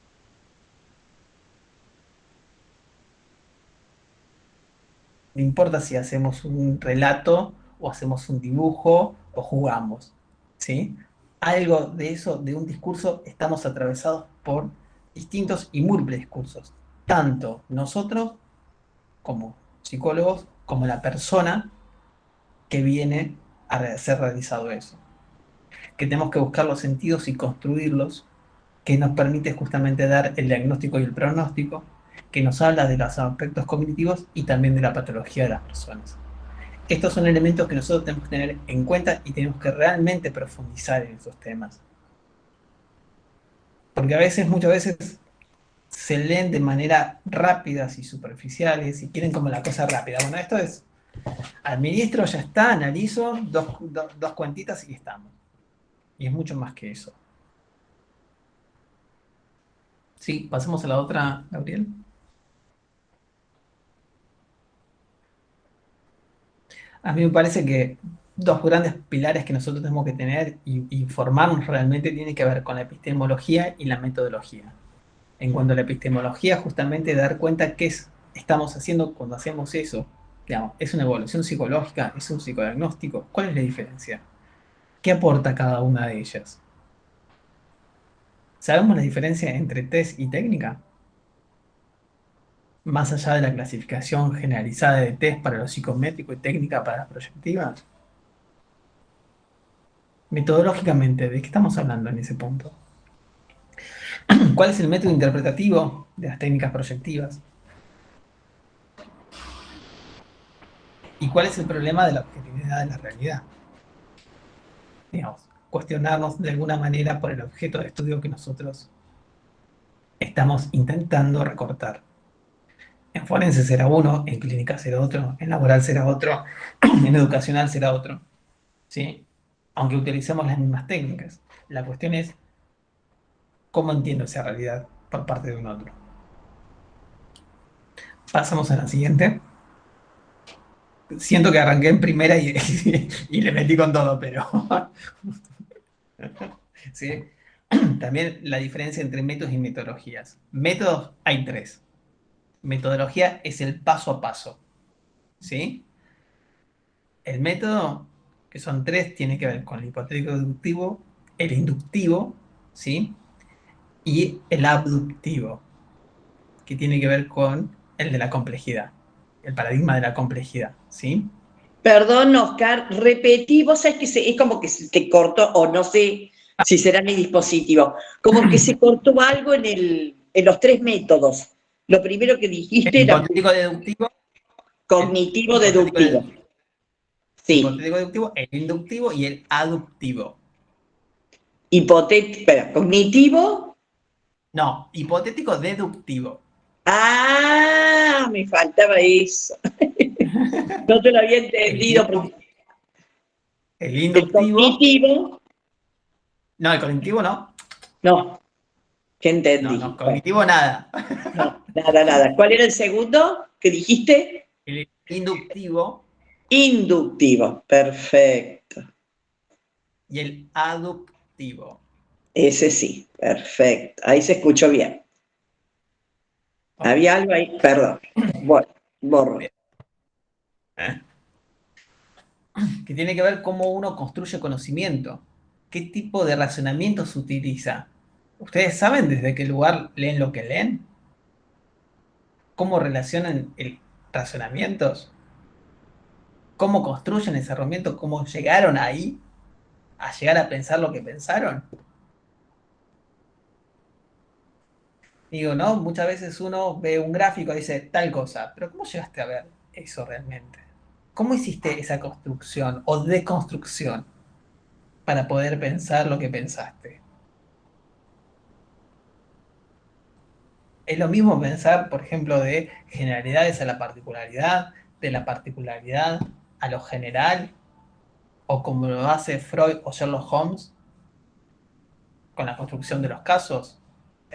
No importa si hacemos un relato o hacemos un dibujo o jugamos, ¿sí? Algo de eso, de un discurso, estamos atravesados por distintos y múltiples discursos. Tanto nosotros como psicólogos, como la persona que viene a ser realizado eso. Que tenemos que buscar los sentidos y construirlos, que nos permite justamente dar el diagnóstico y el pronóstico, que nos habla de los aspectos cognitivos y también de la patología de las personas. Estos son elementos que nosotros tenemos que tener en cuenta y tenemos que realmente profundizar en esos temas. Porque a veces, muchas veces, se leen de manera rápidas y superficiales y quieren como la cosa rápida. Bueno, esto es, administro, ya está, analizo, dos cuentitas y estamos. Y es mucho más que eso. Sí, pasemos a la otra, Gabriel. A mí me parece que dos grandes pilares que nosotros tenemos que tener y formarnos realmente tiene que ver con la epistemología y la metodología. En cuanto a la epistemología, justamente dar cuenta qué estamos haciendo cuando hacemos eso. Digamos, ¿es una evaluación psicológica? ¿Es un psicodiagnóstico? ¿Cuál es la diferencia? ¿Qué aporta cada una de ellas? ¿Sabemos la diferencia entre test y técnica? Más allá de la clasificación generalizada de test para lo psicométrico y técnica para las proyectivas. Metodológicamente, ¿de qué estamos hablando en ese punto? ¿Cuál es el método interpretativo de las técnicas proyectivas? ¿Y cuál es el problema de la objetividad de la realidad? Digamos, cuestionarnos de alguna manera por el objeto de estudio que nosotros estamos intentando recortar. En forense será uno, en clínica será otro, en laboral será otro, en educacional será otro. ¿Sí? Aunque utilicemos las mismas técnicas. La cuestión es cómo entiendo esa realidad por parte de un otro. Pasamos a la siguiente. Siento que arranqué en primera y le metí con todo, pero... ¿Sí? También la diferencia entre métodos y metodologías. Métodos hay tres. Metodología es el paso a paso. ¿Sí? El método, que son tres, tiene que ver con el hipotético deductivo, el inductivo, ¿sí? Y el abductivo, que tiene que ver con el de la complejidad, el paradigma de la complejidad, ¿sí? Perdón, Oscar, repetí, vos sabés que es como que se te cortó, o no sé si será mi dispositivo, como que se cortó algo en los tres métodos. Lo primero que dijiste El era hipotético deductivo. cognitivo-deductivo. Sí. Hipotético deductivo, el inductivo y el aductivo. Cognitivo. No, hipotético deductivo. Ah, me faltaba eso. No te lo había entendido. El inductivo. El cognitivo. No, el cognitivo no. No, ¿qué entendí? No, cognitivo nada. No, nada, nada. ¿Cuál era el segundo que dijiste? El inductivo Inductivo, perfecto. y el aductivo. Ese sí, perfecto. Ahí se escuchó bien. Ok. Había algo ahí, perdón. Bueno, borro. Bien. Que tiene que ver cómo uno construye conocimiento. ¿Qué tipo de razonamiento se utiliza? ¿Ustedes saben desde qué lugar leen lo que leen? ¿Cómo relacionan razonamientos? ¿Cómo construyen ese razonamiento? ¿Cómo llegaron ahí a llegar a pensar lo que pensaron? Digo, ¿no? Muchas veces uno ve un gráfico y dice tal cosa, pero ¿cómo llegaste a ver eso realmente? ¿Cómo hiciste esa construcción o deconstrucción para poder pensar lo que pensaste? Es lo mismo pensar, por ejemplo, de generalidades a la particularidad, de la particularidad a lo general, o como lo hace Freud o Sherlock Holmes con la construcción de los casos.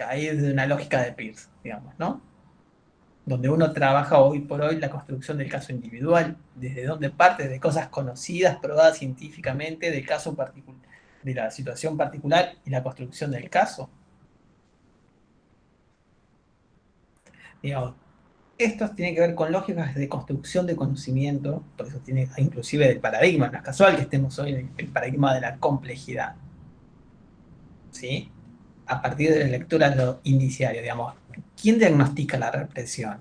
Ahí es de una lógica de Peirce, digamos, ¿no? Donde uno trabaja hoy por hoy la construcción del caso individual, desde donde parte de cosas conocidas, probadas científicamente, del caso particular, de la situación particular y la construcción del caso. Digamos, esto tiene que ver con lógicas de construcción de conocimiento, por eso tiene inclusive del paradigma, no es casual que estemos hoy en el paradigma de la complejidad, ¿sí? A partir de la lectura de lo indiciario, digamos, ¿quién diagnostica la represión?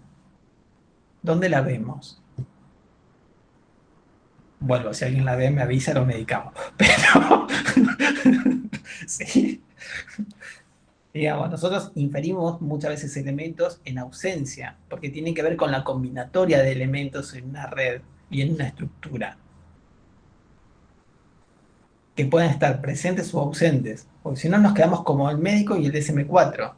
¿Dónde la vemos? Vuelvo, si alguien la ve, me avisa, lo medicamos. Pero, sí. Digamos, nosotros inferimos muchas veces elementos en ausencia, porque tienen que ver con la combinatoria de elementos en una red y en una estructura, que pueden estar presentes o ausentes, porque si no nos quedamos como el médico y el DSM-4.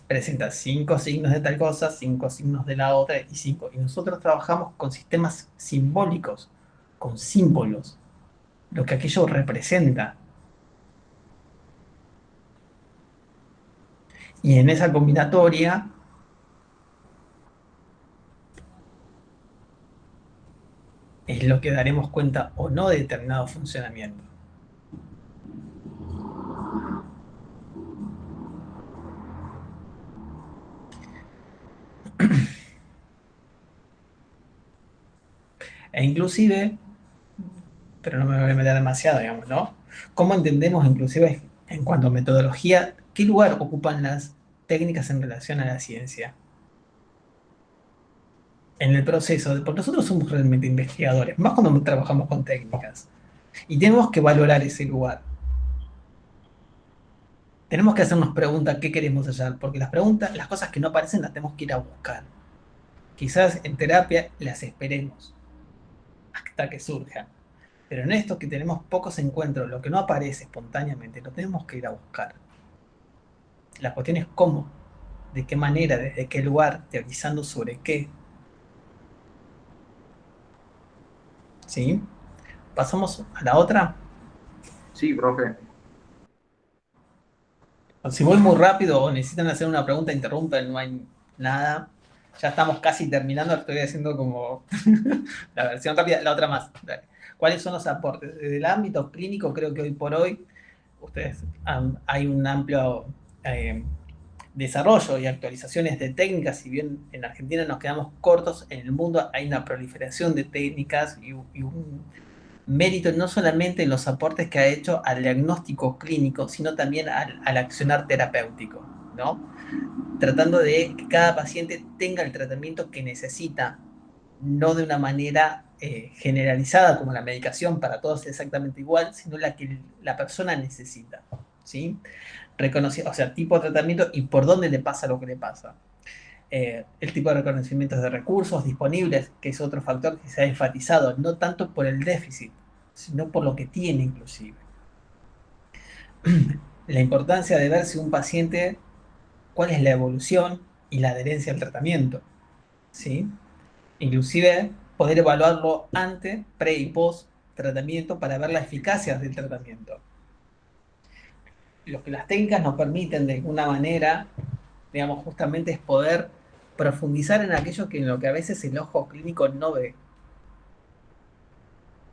Presenta 5 signos de tal cosa, 5 signos de la otra y 5. Y nosotros trabajamos con sistemas simbólicos, con símbolos, lo que aquello representa. Y en esa combinatoria es lo que daremos cuenta o no de determinado funcionamiento. E inclusive, pero no me voy a meter demasiado, digamos, ¿no? ¿Cómo entendemos inclusive en cuanto a metodología, qué lugar ocupan las técnicas en relación a la ciencia? En el proceso, porque nosotros somos realmente investigadores, más cuando trabajamos con técnicas, y tenemos que valorar ese lugar. Tenemos que hacernos preguntas qué queremos hallar, porque las preguntas, las cosas que no aparecen las tenemos que ir a buscar. Quizás en terapia las esperemos hasta que surjan, pero en esto que tenemos pocos encuentros, lo que no aparece espontáneamente, lo tenemos que ir a buscar. La cuestión es cómo, de qué manera, desde qué lugar, teorizando sobre qué. ¿Sí? ¿Pasamos a la otra? Sí, profe. Si voy muy rápido o necesitan hacer una pregunta, interrumpen, no hay nada. Ya estamos casi terminando, estoy haciendo como la versión rápida, la otra más. Dale. ¿Cuáles son los aportes? Desde el ámbito clínico, creo que hoy por hoy hay un amplio desarrollo y actualizaciones de técnicas. Si bien en Argentina nos quedamos cortos, en el mundo hay una proliferación de técnicas y un mérito no solamente en los aportes que ha hecho al diagnóstico clínico, sino también al accionar terapéutico, ¿no? Tratando de que cada paciente tenga el tratamiento que necesita, no de una manera generalizada como la medicación para todos es exactamente igual, sino la que la persona necesita, ¿sí? Reconocido, o sea, tipo de tratamiento y por dónde le pasa lo que le pasa. El tipo de reconocimientos de recursos disponibles, que es otro factor que se ha enfatizado, no tanto por el déficit, sino por lo que tiene inclusive. La importancia de ver si un paciente, cuál es la evolución y la adherencia al tratamiento, ¿sí? Inclusive poder evaluarlo antes, pre y post tratamiento para ver la eficacia del tratamiento. lo que las técnicas nos permiten de alguna manera, digamos, justamente es poder profundizar en aquello que en lo que a veces el ojo clínico no ve.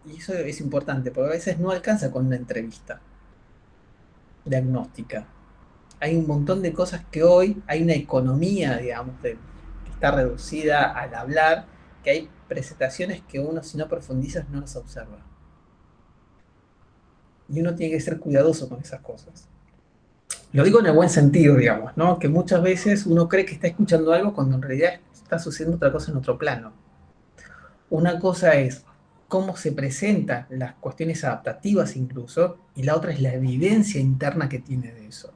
Y eso es importante, porque a veces no alcanza con una entrevista diagnóstica. Hay un montón de cosas que hoy hay una economía, digamos, que está reducida al hablar, que hay presentaciones que uno, si no profundiza, no las observa. Y uno tiene que ser cuidadoso con esas cosas. Lo digo en el buen sentido, digamos, ¿no? Que muchas veces uno cree que está escuchando algo cuando en realidad está sucediendo otra cosa en otro plano. Una cosa es cómo se presentan las cuestiones adaptativas incluso, y la otra es la evidencia interna que tiene de eso.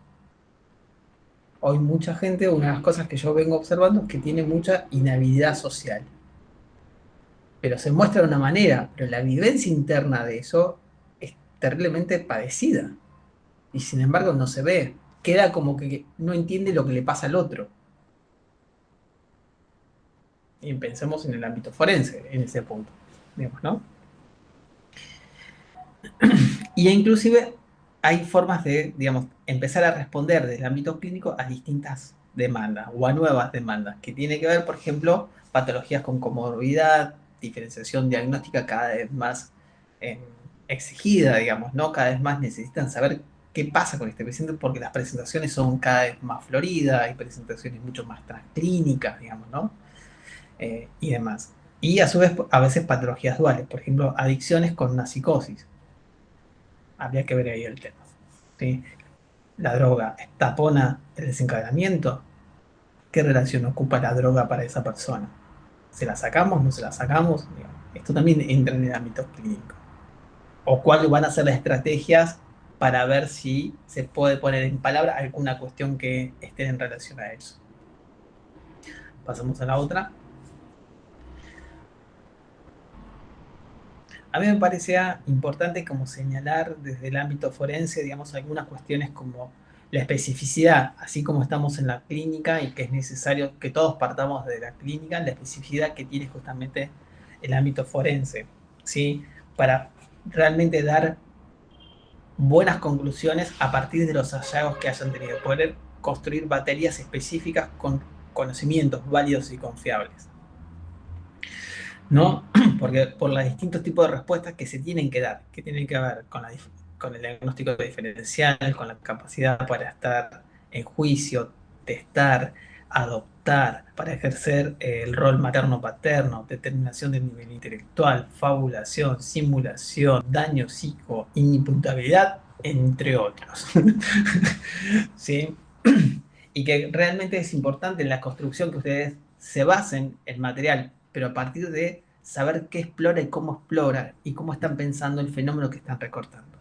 Hoy mucha gente, una de las cosas que yo vengo observando es que tiene mucha inhabilidad social. Pero se muestra de una manera, pero la vivencia interna de eso es terriblemente padecida. Y sin embargo no se ve. Queda como que no entiende lo que le pasa al otro. Y pensemos en el ámbito forense, en ese punto, digamos, ¿no? Y inclusive hay formas de, digamos, empezar a responder desde el ámbito clínico a distintas demandas o a nuevas demandas, que tiene que ver, por ejemplo, patologías con comorbilidad, diferenciación diagnóstica cada vez más eh, exigida, digamos, ¿no? Cada vez más necesitan saber qué pasa con este paciente porque las presentaciones son cada vez más floridas, hay presentaciones mucho más transclínicas, digamos, ¿no? Y demás. Y a su vez, a veces patologías duales, por ejemplo, adicciones con una psicosis. Habría que ver ahí el tema. ¿Sí? La droga tapona el desencadenamiento. ¿Qué relación ocupa la droga para esa persona? ¿Se la sacamos? ¿No se la sacamos? Esto también entra en el ámbito clínico. ¿O cuáles van a ser las estrategias para ver si se puede poner en palabra alguna cuestión que esté en relación a eso? Pasamos a la otra. A mí me parecía importante como señalar desde el ámbito forense, digamos, algunas cuestiones como la especificidad, así como estamos en la clínica y que es necesario que todos partamos de la clínica, la especificidad que tiene justamente el ámbito forense, ¿sí? Para realmente dar buenas conclusiones a partir de los hallazgos que hayan tenido, poder construir baterías específicas con conocimientos válidos y confiables, ¿no? Porque por los distintos tipos de respuestas que se tienen que dar, que tienen que ver con el diagnóstico diferencial, con la capacidad para estar en juicio, testar, adoptar, para ejercer el rol materno-paterno, determinación del nivel intelectual, fabulación, simulación, daño psico, inimputabilidad, entre otros. ¿Sí? Y que realmente es importante en la construcción que ustedes se basen en material, pero a partir de saber qué explora y cómo están pensando el fenómeno que están recortando.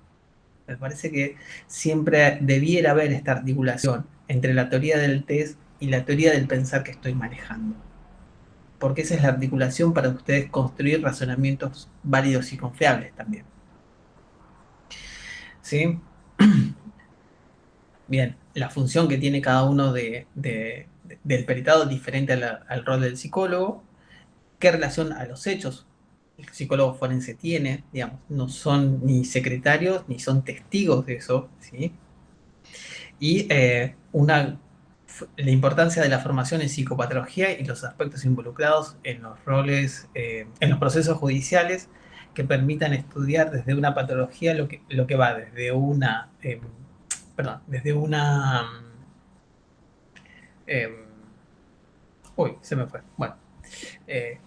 Me parece que siempre debiera haber esta articulación entre la teoría del test y la teoría del pensar que estoy manejando. Porque esa es la articulación para ustedes construir razonamientos válidos y confiables también. ¿Sí? Bien, la función que tiene cada uno del peritado es diferente al rol del psicólogo. ¿Qué relación a los hechos el psicólogo forense tiene? Digamos, no son ni secretarios ni son testigos de eso, ¿sí? Y la importancia de la formación en psicopatología y los aspectos involucrados en los roles, en los procesos judiciales que permitan estudiar desde una patología lo que va desde una... se me fue. Bueno,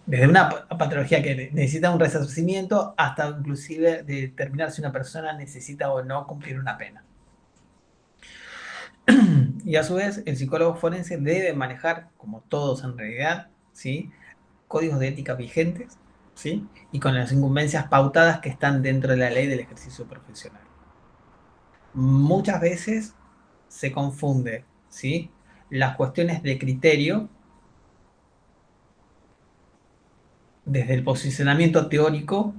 desde una patología que necesita un resarcimiento hasta inclusive determinar si una persona necesita o no cumplir una pena. Y a su vez, el psicólogo forense debe manejar, como todos en realidad, ¿sí? Códigos de ética vigentes, ¿sí? Y con las incumbencias pautadas que están dentro de la ley del ejercicio profesional. Muchas veces se confunde, ¿sí? Las cuestiones de criterio desde el posicionamiento teórico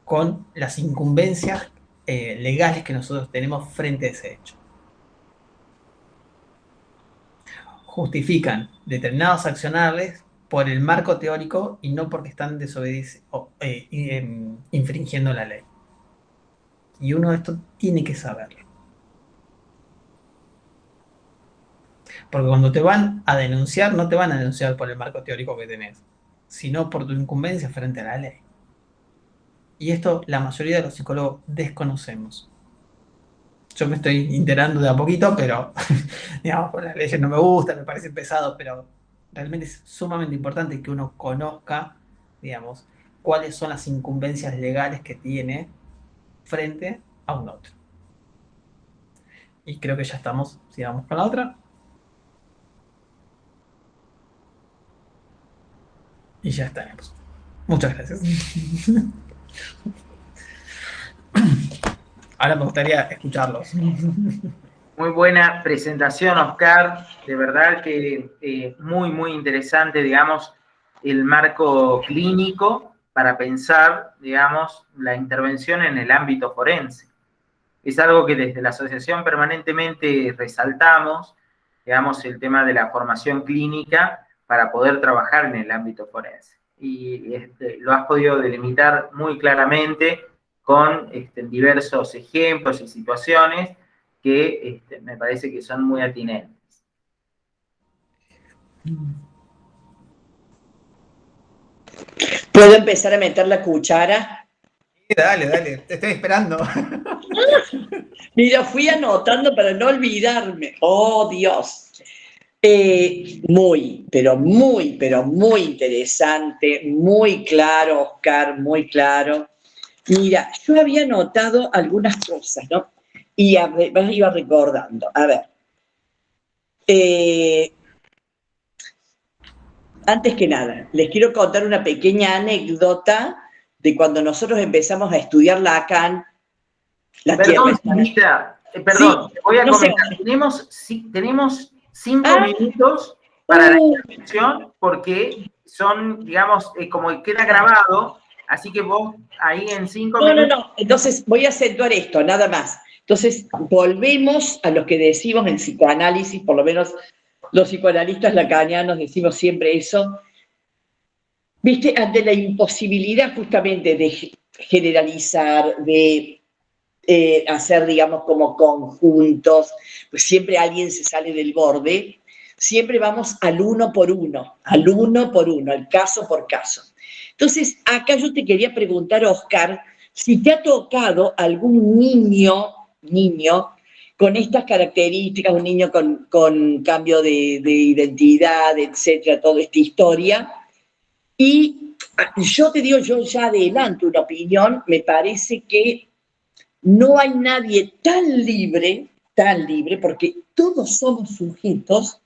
con las incumbencias legales que nosotros tenemos frente a ese hecho. Justifican determinados accionables por el marco teórico y no porque están infringiendo la ley. Y uno esto tiene que saberlo. Porque cuando te van a denunciar, no te van a denunciar por el marco teórico que tenés, sino por tu incumbencia frente a la ley. Y esto la mayoría de los psicólogos desconocemos. Yo me estoy enterando de a poquito, pero digamos, por las leyes no me gustan, me parece pesado, pero realmente es sumamente importante que uno conozca, digamos, cuáles son las incumbencias legales que tiene frente a un otro. Y creo que ya estamos, sigamos con la otra. Y ya estaremos. Muchas gracias. Ahora me gustaría escucharlos. Muy buena presentación, Oscar. De verdad que muy, muy interesante, digamos, el marco clínico para pensar, digamos, la intervención en el ámbito forense. Es algo que desde la asociación permanentemente resaltamos, digamos, el tema de la formación clínica para poder trabajar en el ámbito forense. Y lo has podido delimitar muy claramente con diversos ejemplos y situaciones que me parece que son muy atinentes. ¿Puedo empezar a meter la cuchara? Dale, dale, te estoy esperando. Mira, fui anotando para no olvidarme. Oh, Dios. Muy, pero muy interesante, muy claro, Oscar, muy claro. Mira, yo había notado algunas cosas, ¿no? Y iba recordando. A ver. Antes que nada, les quiero contar una pequeña anécdota de cuando nosotros empezamos a estudiar Lacan. Perdón, Anita, perdón, Sí, te voy a no sé. comentar. Tenemos 5 minutos para la introducción porque son, digamos, como queda grabado, así que vos ahí en 5 minutos... No. Entonces voy a acentuar esto, nada más. Entonces volvemos a lo que decimos en psicoanálisis, por lo menos los psicoanalistas lacanianos decimos siempre eso. Viste, ante la imposibilidad justamente de generalizar, de hacer, digamos, como conjuntos, pues siempre alguien se sale del borde, siempre vamos al uno por uno, al caso por caso. Entonces, acá yo te quería preguntar, Oscar, si te ha tocado algún niño con estas características, un niño con cambio de identidad, etcétera, toda esta historia, y yo te digo, yo ya adelanto una opinión, me parece que no hay nadie tan libre, porque todos somos sujetos,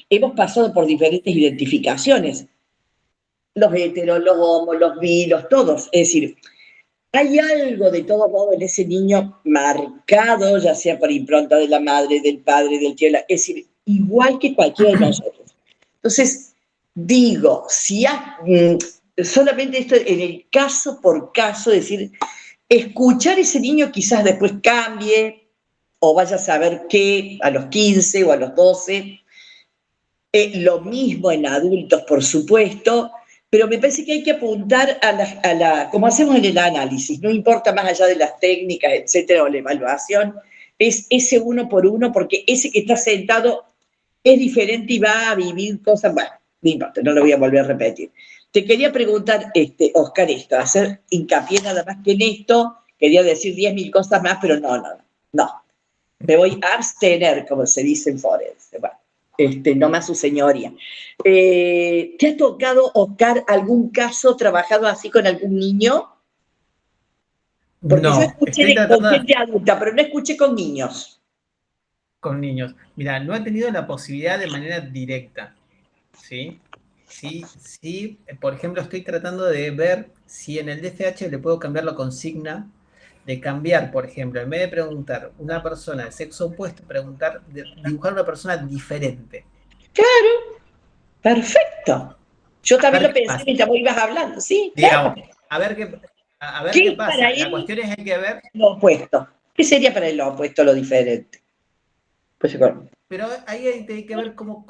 hemos pasado por diferentes identificaciones, los heteros, los homos, los bi, los todos, es decir, hay algo de todo modo en ese niño marcado, ya sea por impronta de la madre, del padre, del tío, es decir, igual que cualquiera de nosotros. Entonces, digo, si solamente esto en el caso por caso, es decir, escuchar a ese niño quizás después cambie o vaya a saber qué a los 15 o a los 12. Lo mismo en adultos, por supuesto, pero me parece que hay que apuntar como hacemos en el análisis, no importa más allá de las técnicas, etcétera, o la evaluación, es ese uno por uno, porque ese que está sentado es diferente y va a vivir cosas, bueno, no importa, no lo voy a volver a repetir. Te quería preguntar, Oscar, hacer hincapié nada más que en esto, quería decir 10.000 cosas más, pero no. Me voy a abstener, como se dice en forense. Bueno, no más su señoría. ¿Te ha tocado, Oscar, algún caso trabajado así con algún niño? Porque No, yo escuché con gente adulta, pero no escuché con niños. Con niños. Mira, no he tenido la posibilidad de manera directa, ¿sí? Sí, por ejemplo, estoy tratando de ver si en el DFH le puedo cambiar la consigna de cambiar, por ejemplo, en vez de preguntar una persona de sexo opuesto, dibujar una persona diferente. Claro, perfecto. Yo también lo pensé mientras vos ibas hablando, sí. Digamos, a ver qué pasa. Para él, la cuestión es hay que ver... Lo opuesto. ¿Qué sería para él lo opuesto, lo diferente? Pues, pero ahí hay que ver cómo,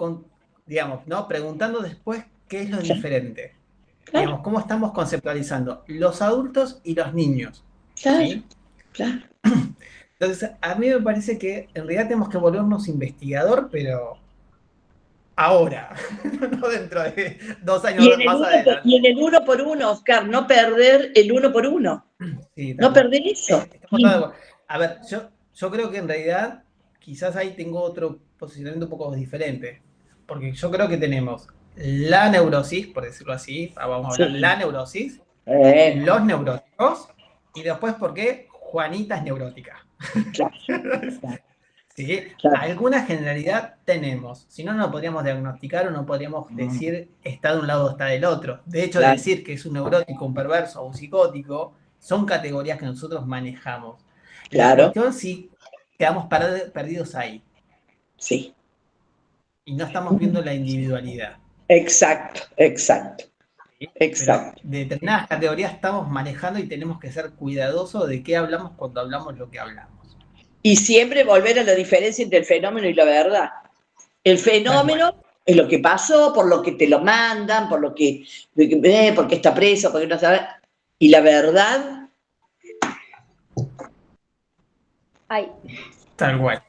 digamos, ¿no? Preguntando después qué es lo diferente. Claro. Digamos, cómo estamos conceptualizando los adultos y los niños. Claro, ¿sí? Claro. Entonces, a mí me parece que en realidad tenemos que volvernos investigador, pero ahora, no dentro de 2 años más adelante. Y en el 1 por 1, Oscar, no perder el 1 por 1. Sí, No perder eso. estamos todos de acuerdo. A ver, yo creo que en realidad quizás ahí tengo otro posicionamiento un poco diferente, porque yo creo que tenemos la neurosis, por decirlo así, vamos a hablar Sí. la neurosis, los neuróticos, y después, ¿por qué? Juanita es neurótica. Claro, ¿Sí? claro. Alguna generalidad tenemos, si no, no podríamos diagnosticar o no podríamos decir está de un lado o está del otro. De hecho, Claro. decir que es un neurótico, un perverso o un psicótico son categorías que nosotros manejamos. La Claro. cuestión sí quedamos perdidos ahí Sí. y no estamos viendo la individualidad. Exacto, exacto. ¿Sí? Exacto. Pero de determinadas categorías estamos manejando y tenemos que ser cuidadosos de qué hablamos cuando hablamos lo que hablamos. Y siempre volver a la diferencia entre el fenómeno y la verdad. El fenómeno es lo que pasó, por lo que te lo mandan, por lo que, porque está preso, porque no sabe. Y la verdad. Ay. Tal cual.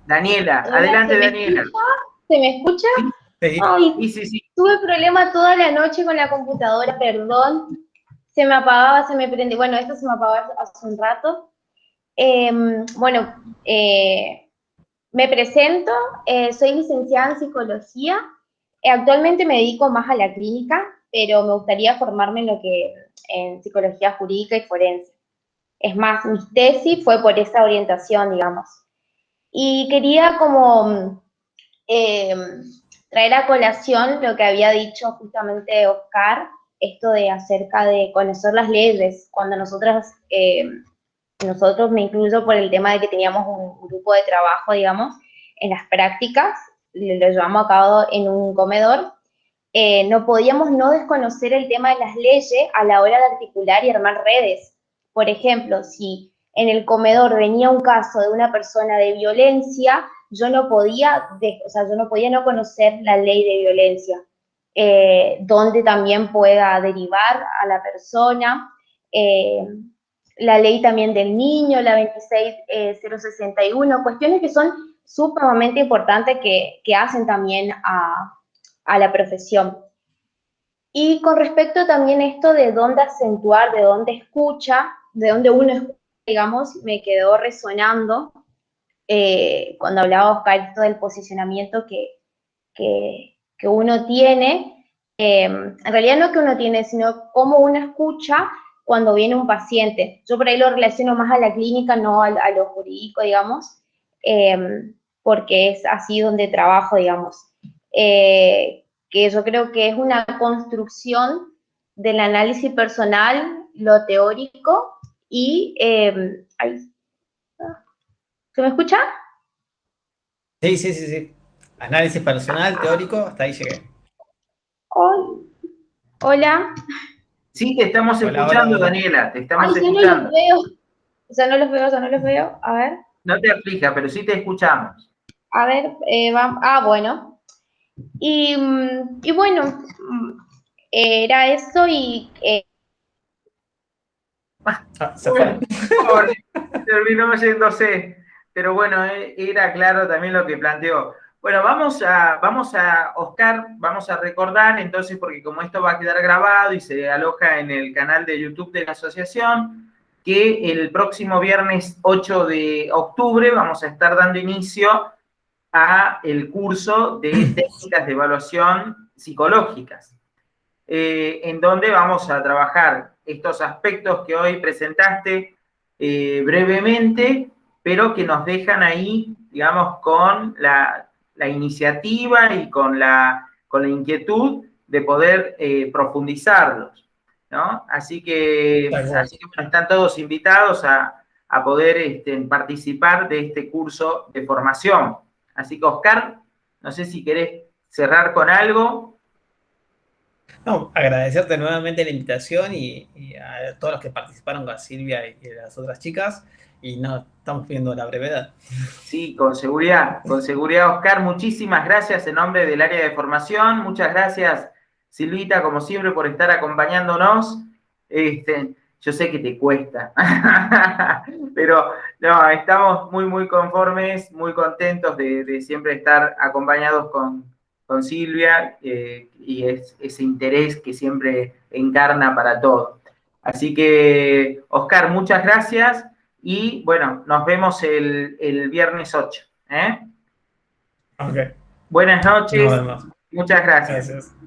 Daniela, Hola, adelante, ¿se me Daniela. escucha? ¿Se me escucha? Sí. Ay, Sí. tuve problema toda la noche con la computadora, perdón. Se me apagaba, se me prendía. Bueno, esto se me apagaba hace un rato. Me presento, soy licenciada en psicología. Actualmente me dedico más a la clínica, pero me gustaría formarme en psicología jurídica y forense. Es más, mi tesis fue por esa orientación, digamos. Y quería como traer a colación lo que había dicho justamente Oscar, esto de acerca de conocer las leyes. Cuando nosotros, me incluyo por el tema de que teníamos un grupo de trabajo, digamos, en las prácticas, lo llevamos a cabo en un comedor, no podíamos no desconocer el tema de las leyes a la hora de articular y armar redes. Por ejemplo, si en el comedor venía un caso de una persona de violencia, yo no podía no conocer la ley de violencia, donde también pueda derivar a la persona, la ley también del niño, la 26061, cuestiones que son sumamente importantes que hacen también a la profesión. Y con respecto también a esto de dónde acentuar, de dónde escucha, de dónde uno escucha, digamos, me quedó resonando cuando hablaba Oscar esto del posicionamiento que uno tiene, en realidad no que uno tiene, sino cómo uno escucha cuando viene un paciente. Yo por ahí lo relaciono más a la clínica, no a lo jurídico, digamos, porque es así donde trabajo, digamos. Que yo creo que es una construcción del análisis personal, lo teórico y... ¿se me escucha? Sí. Análisis personal, teórico, hasta ahí llegué. Hola. Sí, te estamos escuchando, Hola. Daniela, te estamos Ay, escuchando. Ya no los veo. A ver. No te aflijas, pero sí te escuchamos. A ver, bueno. Y bueno, era eso y... Se fue. Terminó yéndose. Pero bueno, era claro también lo que planteó. Bueno, vamos a, Oscar, vamos a recordar entonces, porque como esto va a quedar grabado y se aloja en el canal de YouTube de la asociación, que el próximo viernes 8 de octubre vamos a estar dando inicio a el curso de técnicas de evaluación psicológicas, en donde vamos a trabajar estos aspectos que hoy presentaste brevemente, pero que nos dejan ahí, digamos, con la iniciativa y con la inquietud de poder profundizarlos, ¿no? Así que bueno, están todos invitados a poder participar de este curso de formación. Así que, Oscar, no sé si querés cerrar con algo. No, agradecerte nuevamente la invitación y a todos los que participaron, a Silvia y a las otras chicas. Y no, estamos pidiendo la brevedad. Sí, con seguridad, Oscar. Muchísimas gracias en nombre del área de formación. Muchas gracias, Silvita, como siempre, por estar acompañándonos. Yo sé que te cuesta, pero no, estamos muy, muy conformes, muy contentos de siempre estar acompañados con Silvia y ese interés que siempre encarna para todo. Así que, Oscar, muchas gracias y bueno, nos vemos el viernes 8. Ok, Buenas noches, nos vemos. muchas gracias. Gracias.